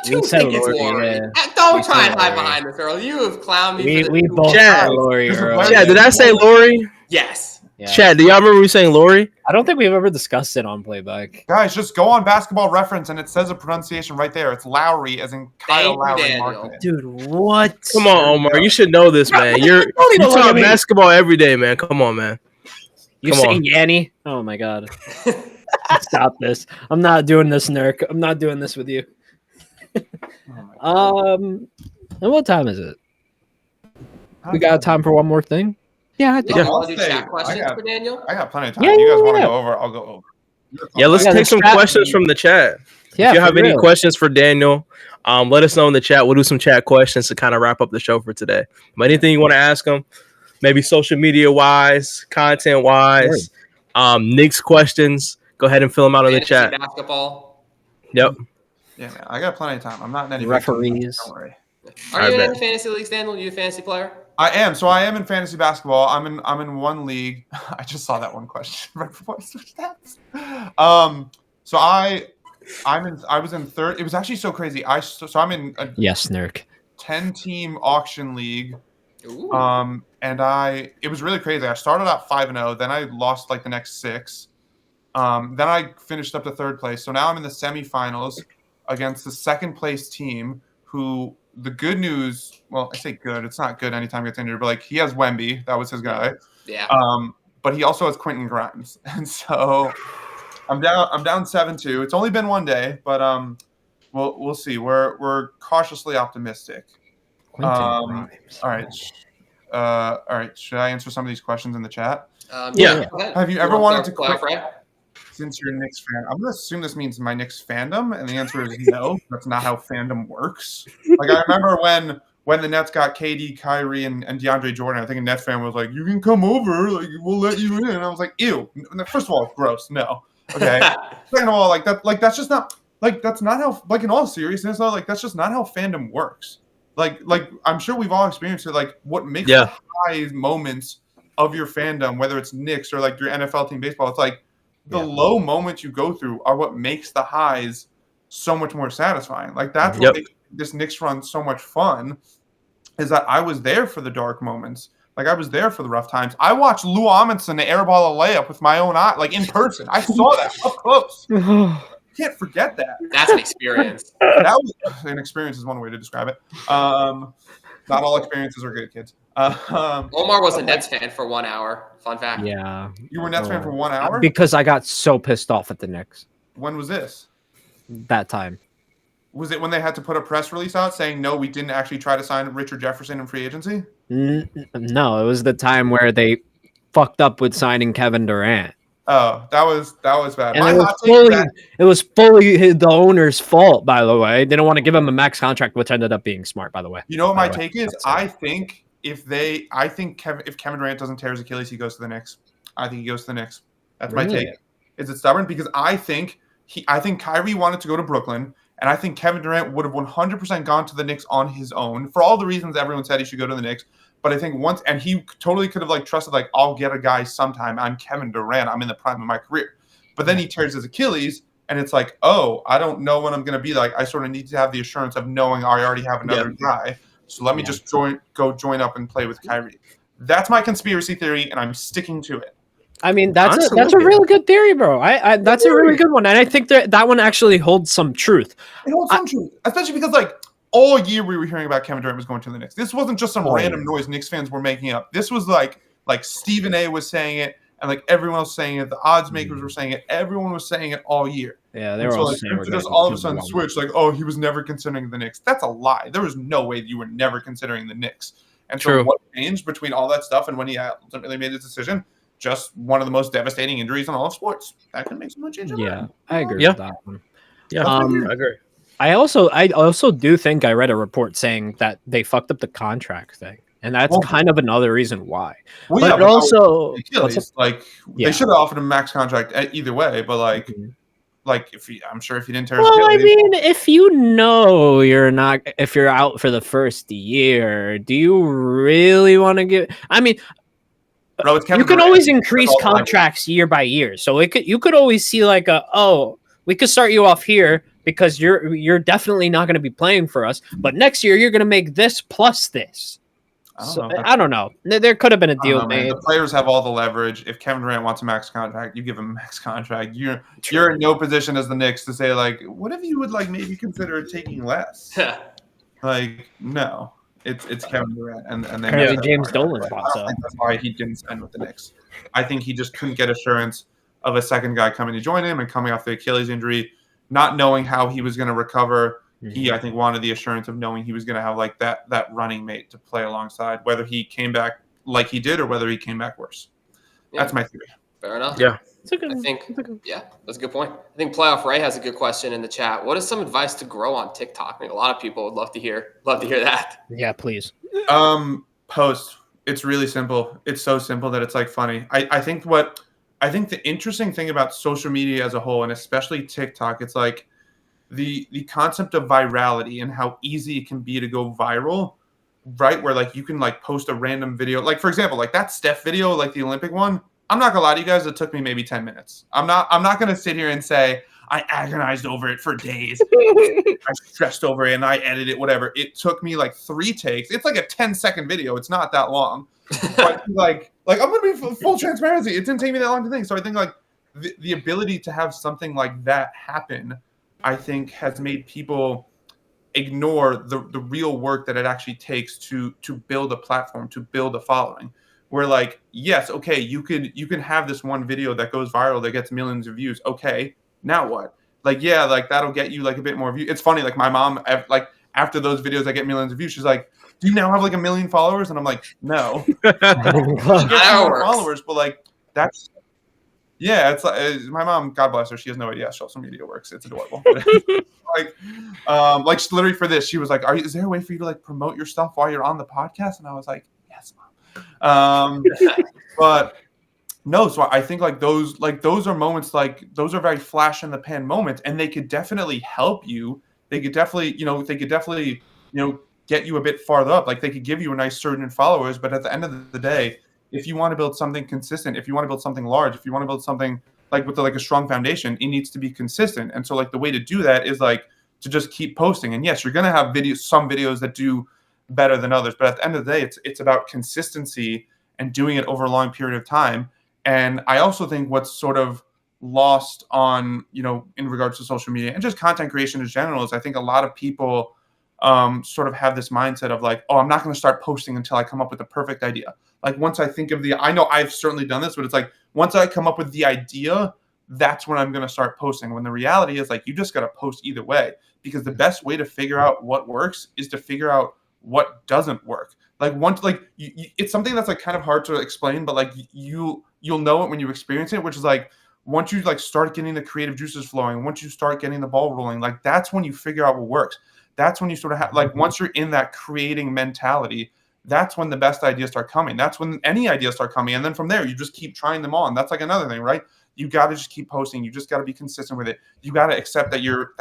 Speaker 4: two
Speaker 6: We said
Speaker 4: think it's
Speaker 6: Lori,
Speaker 4: Lori.
Speaker 6: yeah.
Speaker 4: Don't
Speaker 6: We
Speaker 4: try
Speaker 6: said
Speaker 4: and hide
Speaker 6: Lori.
Speaker 4: behind this, Earl. You have clowned me.
Speaker 6: We both
Speaker 3: Chad.
Speaker 6: said Lori.
Speaker 2: There's a
Speaker 6: Earl.
Speaker 2: bunch-
Speaker 3: Yeah, did I say Lori?
Speaker 4: Yes.
Speaker 6: Yeah.
Speaker 3: Chad, do y'all remember we saying Lori?
Speaker 6: I don't think we've ever discussed it on playback.
Speaker 2: guys, just go on Basketball Reference and it says a pronunciation right there. It's Lowry, as in Kyle
Speaker 4: Thank you,
Speaker 2: Lowry
Speaker 4: Daniel.
Speaker 2: Markkanen.
Speaker 6: Dude, what?
Speaker 3: Come on, Omar. You should know this, man. You
Speaker 6: Don't even look
Speaker 3: talk
Speaker 6: at me.
Speaker 3: basketball every day, man. Come on, man.
Speaker 6: You
Speaker 3: Come
Speaker 6: say
Speaker 3: on.
Speaker 6: Yanni? Oh my god. Stop this. I'm not doing this, Nurk. I'm not doing this with you. And what time is it? We got time for one more thing? Yeah, I think.
Speaker 4: You
Speaker 3: Yeah.
Speaker 4: want to do
Speaker 2: I'll say-
Speaker 4: chat questions
Speaker 2: I got-
Speaker 4: for Daniel?
Speaker 2: I got plenty of time.
Speaker 6: Yeah,
Speaker 2: you guys
Speaker 6: yeah,
Speaker 2: want to
Speaker 6: yeah.
Speaker 2: go over? I'll go over.
Speaker 3: Yeah, let's
Speaker 6: Yeah,
Speaker 3: take
Speaker 6: the
Speaker 3: some
Speaker 6: chat-
Speaker 3: questions from the chat.
Speaker 6: Yeah,
Speaker 3: If you have
Speaker 6: for
Speaker 3: any
Speaker 6: real.
Speaker 3: questions for Daniel, let us know in the chat. We'll do some chat questions to kind of wrap up the show for today. But anything you want to ask him, maybe social media wise, content wise, Nick's questions, go ahead and fill them out in the
Speaker 4: Fantasy
Speaker 3: chat.
Speaker 4: basketball.
Speaker 3: Yep.
Speaker 2: Yeah, man. I got plenty of time. I'm not in any
Speaker 6: Referees.
Speaker 2: Don't worry.
Speaker 4: Are
Speaker 3: I
Speaker 4: you in
Speaker 3: bet.
Speaker 4: any fantasy leagues, Daniel? You a fantasy player?
Speaker 2: I am. So I am in fantasy basketball. I'm in one league. I just saw that one question right before I switched tabs. So I was in third. It was actually so crazy. So I'm in a
Speaker 6: Yes, Nurk.
Speaker 2: 10-team auction league.
Speaker 4: Ooh.
Speaker 2: And it was really crazy. I started out 5-0, then I lost like the next 6. Then I finished up to third place. So now I'm in the semifinals against the second place team who the good news, well, I say good, it's not good anytime he gets injured, but like he has Wemby, that was his guy.
Speaker 4: Yeah.
Speaker 2: But he also has Quentin Grimes. And so I'm down 7-2. It's only been one day, but we'll see. We're cautiously optimistic. All right. All right. Should I answer some of these questions in the chat?
Speaker 3: Yeah.
Speaker 2: Have you ever wanted to quit
Speaker 4: Right?
Speaker 2: since you're a Knicks fan? I'm going to assume this means my Knicks fandom, and the answer is no. That's not how fandom works. Like, I remember when the Nets got KD, Kyrie, and DeAndre Jordan, I think a Nets fan was like, you can come over. Like, we'll let you in. And I was like, ew. First of all, it's gross. No. Okay. Second of all, that's just not – like, that's not how – like, in all seriousness, though, like, that's just not how fandom works. Like I'm sure we've all experienced it. Like, what makes the high moments of your fandom, whether it's Knicks or like your NFL team baseball, it's like the low moments you go through are what makes the highs so much more satisfying. Like, that's what makes this Knicks run so much fun, is that I was there for the dark moments. Like, I was there for the rough times. I watched Lou Amundsen airball a layup with my own eye, like in person. I saw that up close. Can't forget that.
Speaker 4: That's an experience.
Speaker 2: That was an experience is one way to describe it. Not all experiences are good, kids.
Speaker 4: Omar was a Nets fan for 1 hour. Fun fact.
Speaker 6: Yeah.
Speaker 2: You were a Nets fan for 1 hour?
Speaker 6: Because I got so pissed off at the Knicks
Speaker 2: When was this?
Speaker 6: that time.
Speaker 2: Was it when they had to put a press release out saying, no, we didn't actually try to sign Richard Jefferson in free agency?
Speaker 6: No, it was the time where they fucked up with signing Kevin Durant.
Speaker 2: Oh, that was bad.
Speaker 6: And it was fully the owner's fault, by the way. They didn't want to give him a max contract, which ended up being smart, by the way.
Speaker 2: You know what my take is? I think if Kevin Durant doesn't tear his Achilles, he goes to the Knicks. I think he goes to the Knicks. That's my take. Is it stubborn? Because I think Kyrie wanted to go to Brooklyn, and I think Kevin Durant would have 100% gone to the Knicks on his own for all the reasons everyone said he should go to the Knicks. But I think and he totally could have like trusted, like, I'll get a guy sometime. I'm Kevin Durant. I'm in the prime of my career. But then he tears his Achilles, and it's like, oh, I don't know when I'm going to be like. I sort of need to have the assurance of knowing I already have another guy. So let me just join up and play with Kyrie. That's my conspiracy theory, and I'm sticking to it.
Speaker 6: I mean, that's a really good theory, bro. That's a really good one, and I think that one actually holds some truth.
Speaker 2: It holds some truth, especially because like all year we were hearing about Kevin Durant was going to the Knicks. This wasn't just some random noise Knicks fans were making up. This was like Stephen A was saying it, and like everyone else saying it. The odds makers were saying it. Everyone was saying it all year.
Speaker 6: Yeah, they were all saying it.
Speaker 2: Just all of a sudden switch, like, oh, he was never considering the Knicks. That's a lie. There was no way that you were never considering the Knicks. And so what changed between all that stuff and when he ultimately made his decision? Just one of the most devastating injuries in all of sports. That can make someone change.
Speaker 6: Yeah, I agree with that one.
Speaker 3: Yeah, I agree.
Speaker 6: I also do think I read a report saying that they fucked up the contract thing, and that's kind of another reason why.
Speaker 2: Well,
Speaker 6: but also,
Speaker 2: they should have offered him max contract either way. But I'm sure if he didn't tear his
Speaker 6: Achilles,
Speaker 2: Achilles,
Speaker 6: I mean, if you know if you're out for the first year, do you really want to give? I mean.
Speaker 2: Bro,
Speaker 6: you can always increase contracts year by year, so you could always see like we could start you off here because you're definitely not going to be playing for us, but next year you're going to make this plus this. I don't know. There could have been a deal made.
Speaker 2: The players have all the leverage. If Kevin Durant wants a max contract, you give him a max contract. You're in no position as the Knicks to say like, what if you would like maybe consider taking less? Like, no. It's Kevin Durant, and then
Speaker 6: James Dolan bought so.
Speaker 2: That's why he didn't sign with the Knicks. I think he just couldn't get assurance of a second guy coming to join him and coming off the Achilles injury, not knowing how he was going to recover. Mm-hmm. He, I think, wanted the assurance of knowing he was going to have like that running mate to play alongside, whether he came back like he did or whether he came back worse. Yeah. That's my theory.
Speaker 4: Fair enough.
Speaker 3: Yeah.
Speaker 4: That's a good point. I think Playoff Ray has a good question in the chat. What is some advice to grow on TikTok? I mean, a lot of people would love to hear that.
Speaker 6: Yeah, please.
Speaker 2: Post. It's really simple. It's so simple that it's like funny. I think the interesting thing about social media as a whole, and especially TikTok, it's like the concept of virality and how easy it can be to go viral right, where like you can like post a random video, like for example, like that Steph video, like the Olympic one. I'm not gonna lie to you guys, it took me maybe 10 minutes. I'm not gonna sit here and say I agonized over it for days. I stressed over it and I edited it, whatever. It took me like 3 takes. It's like a 10-second video. It's not that long. But like I'm gonna be full transparency. It didn't take me that long to think. So I think like the ability to have something like that happen, I think has made people ignore the real work that it actually takes to build a platform, to build a following. Where like, yes, okay, you can have this one video that goes viral that gets millions of views. Okay, now what? Like, yeah, like that'll get you like a bit more views. It's funny, like my mom, like after those videos I get millions of views, she's like, do you now have like 1 million followers? And I'm like, no. She gets more followers, but like that's, yeah, it's like my mom, God bless her, she has no idea how social media works. It's adorable. like literally for this, she was like, is there a way for you to like promote your stuff while you're on the podcast? And I was like, yes, Mom. But no, so I think like those are moments, like those are very flash in the pan moments, and they could definitely help you. They could definitely, get you a bit farther up. Like they could give you a nice surge in followers, but at the end of the day, if you want to build something consistent, if you want to build something large, if you want to build something like with like a strong foundation, it needs to be consistent. And so like the way to do that is like to just keep posting. And yes, you're going to have some videos that do better than others, but at the end of the day, it's about consistency and doing it over a long period of time. And I also think what's sort of lost on, in regards to social media and just content creation in general is I think a lot of people sort of have this mindset of like, oh, I'm not going to start posting until I come up with the perfect idea. Like once I think of I know I've certainly done this, but it's like once I come up with the idea, that's when I'm going to start posting. When the reality is like, you just got to post either way, because the best way to figure out what works is to figure out what doesn't work. Like once, like it's something that's like kind of hard to explain, but like you'll know it when you experience it, which is like once you like start getting the creative juices flowing, once you start getting the ball rolling, like that's when you figure out what works. That's when you sort of have like once you're in that creating mentality, that's when the best ideas start coming. That's when any ideas start coming, and then from there you just keep trying them on. That's like another thing, right? You got to just keep posting. You just got to be consistent with it. You got to accept that your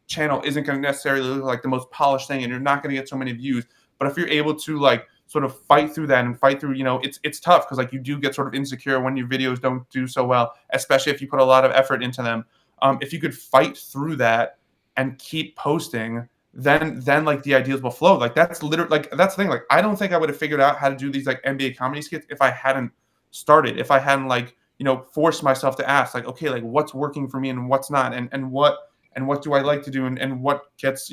Speaker 2: channel isn't going to necessarily look like the most polished thing, and you're not going to get so many views. But if you're able to like sort of fight through that and fight through, it's tough because like you do get sort of insecure when your videos don't do so well, especially if you put a lot of effort into them. If you could fight through that and keep posting, then like the ideas will flow. Like that's literally like that's the thing. Like I don't think I would have figured out how to do these like NBA comedy skits if I hadn't started, if I hadn't like forced myself to ask like, okay, like what's working for me and what's not, and what do I like to do, and what gets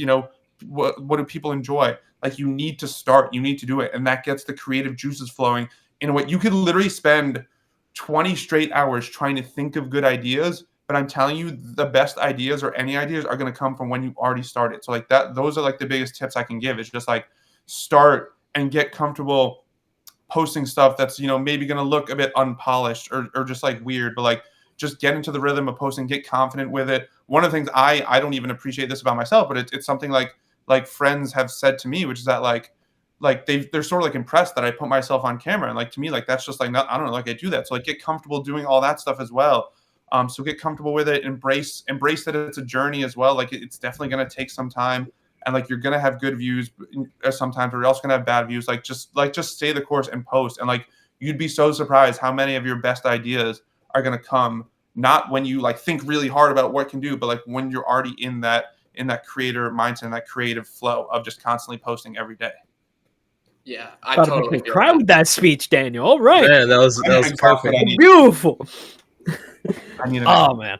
Speaker 2: what do people enjoy. Like you need to start, you need to do it, and that gets the creative juices flowing in a way. You could literally spend 20 straight hours trying to think of good ideas, but I'm telling you, the best ideas or any ideas are going to come from when you already started. So like those are like the biggest tips I can give. It's just like start and get comfortable posting stuff that's maybe going to look a bit unpolished or just like weird, but like just get into the rhythm of posting, get confident with it. One of the things I don't even appreciate this about myself, but it's something like friends have said to me, which is that like they're sort of like impressed that I put myself on camera, and like to me like that's just like not, I don't know, like I do that. So like get comfortable doing all that stuff as well. So get comfortable with it, embrace that it's a journey as well. Like it's definitely going to take some time, and like you're going to have good views sometimes, but you're also going to have bad views. Like just stay the course and post, and like you'd be so surprised how many of your best ideas are going to come not when you like think really hard about what can do, but like when you're already in that creator mindset and that creative flow of just constantly posting every day.
Speaker 4: Yeah, I totally
Speaker 6: cry with that speech, Daniel. All right,
Speaker 3: man, that was perfect.
Speaker 6: Beautiful. Oh man,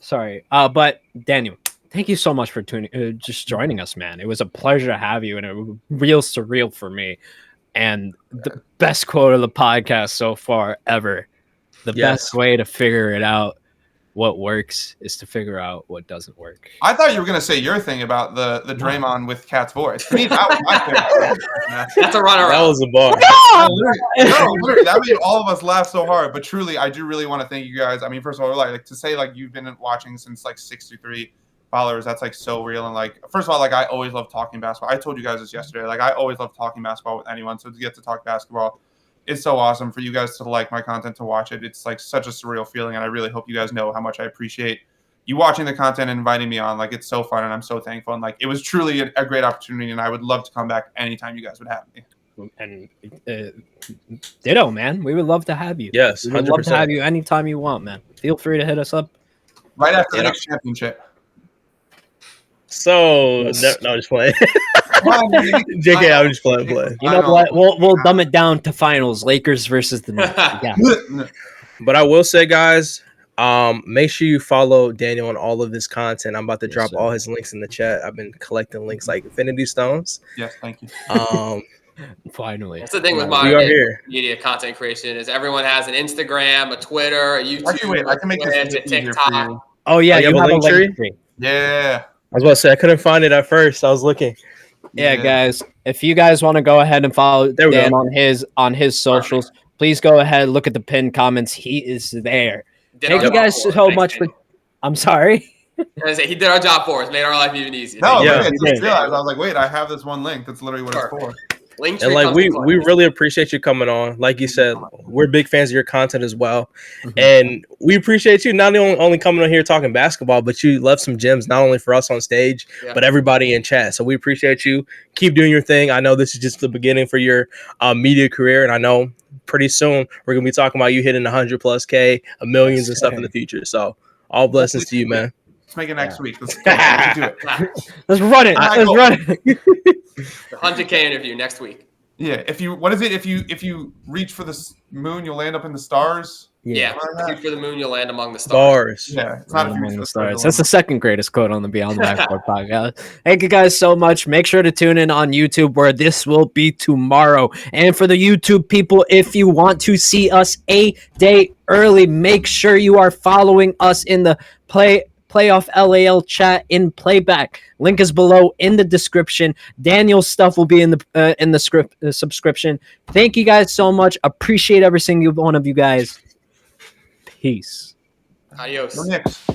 Speaker 6: sorry, but Daniel, thank you so much for just joining us, man. It was a pleasure to have you, and it was real surreal for me. And the best quote of the podcast so far ever. The best way to figure it out what works is to figure out what doesn't work.
Speaker 2: I thought you were going to say your thing about the Draymond with Cat's voice. To me, that was my favorite.
Speaker 4: That's a runner-up.
Speaker 3: That was a bar.
Speaker 2: Literally, that made all of us laugh so hard. But truly, I do really want to thank you guys. I mean, first of all, like to say like you've been watching since like 63 followers. That's like so real. And like, first of all, like I always love talking basketball. I told you guys this yesterday. Like I always love talking basketball with anyone. So to get to talk basketball, it's so awesome for you guys to like my content, to watch it. It's like such a surreal feeling, and I really hope you guys know how much I appreciate you watching the content and inviting me on. Like, it's so fun, and I'm so thankful. And like, it was truly a great opportunity, and I would love to come back anytime you guys would have me.
Speaker 6: And ditto, man. We would love to have you.
Speaker 3: Yes,
Speaker 6: we would love to
Speaker 3: 100%.
Speaker 6: have you anytime you want, man. Feel free to hit us up.
Speaker 2: Right after the next championship.
Speaker 3: So no, just playing. JK, I'm just playing.
Speaker 6: You know what? We'll dumb it down to finals. Lakers versus the Nets. Yeah.
Speaker 3: But I will say, guys, make sure you follow Daniel on all of this content. I'm about to drop all his links in the chat. I've been collecting links like Infinity Stones.
Speaker 2: Yes, thank you.
Speaker 6: Finally.
Speaker 4: That's the thing with
Speaker 3: We
Speaker 4: modern
Speaker 3: are
Speaker 4: day
Speaker 3: here.
Speaker 4: media content creation is everyone has an Instagram, a Twitter, a YouTube,
Speaker 2: Actually, wait, I can make this
Speaker 4: Twitch, a
Speaker 2: easier for
Speaker 4: TikTok.
Speaker 2: you.
Speaker 6: Oh yeah,
Speaker 3: you have a
Speaker 6: have
Speaker 3: link tree?
Speaker 2: Yeah.
Speaker 3: I was about to say I couldn't find it at first. I was looking.
Speaker 6: Yeah, guys. If you guys want to go ahead and follow
Speaker 3: There we
Speaker 6: Dan
Speaker 3: go.
Speaker 6: on his socials, please go ahead, look at the pinned comments. He is there.
Speaker 4: Did
Speaker 6: Thank
Speaker 4: our
Speaker 6: you
Speaker 4: job
Speaker 6: guys
Speaker 4: for us.
Speaker 6: so
Speaker 4: Thanks,
Speaker 6: much for.
Speaker 4: Daniel.
Speaker 6: I'm sorry.
Speaker 4: He did our job for us, made our life even easier.
Speaker 2: No,
Speaker 3: Yeah.
Speaker 2: I just realized. I was like, wait, I have this one link. That's literally what it's for.
Speaker 4: Linktree
Speaker 3: And like
Speaker 4: comes
Speaker 3: we
Speaker 4: to play.
Speaker 3: really appreciate you coming on. Like you said, we're big fans of your content as well,
Speaker 6: Mm-hmm.
Speaker 3: and we appreciate you not only coming on here talking basketball, but you left some gems not only for us on stage,
Speaker 4: Yeah.
Speaker 3: but everybody in chat. So we appreciate you. Keep doing your thing. I know this is just the beginning for your media career, and I know pretty soon we're gonna be talking about you hitting 100+ K, millions and stuff in the future. So all blessings to you, man.
Speaker 2: Let's make it next week. Let's go. Let's do it.
Speaker 6: Let's run it. Let's run it.
Speaker 4: The 100K interview next week.
Speaker 2: Yeah. What is it? If you reach for the moon, you'll land up in the stars.
Speaker 4: Yeah.
Speaker 2: Something like
Speaker 4: Shoot
Speaker 2: that.
Speaker 4: for the moon, you'll land among the stars.
Speaker 3: Bars.
Speaker 2: Yeah. It's not if you
Speaker 6: Among
Speaker 2: reach for
Speaker 6: the
Speaker 2: the
Speaker 6: stars.
Speaker 2: stars.
Speaker 6: That's the second greatest quote on the Beyond the Backboard podcast. Thank you guys so much. Make sure to tune in on YouTube where this will be tomorrow. And for the YouTube people, if you want to see us a day early, make sure you are following us in the Playoff LAL chat in playback. Link is below in the description. Daniel's stuff will be in the subscription. Thank you guys so much. Appreciate every single one of you guys. Peace.
Speaker 4: Adios.
Speaker 2: Go Knicks.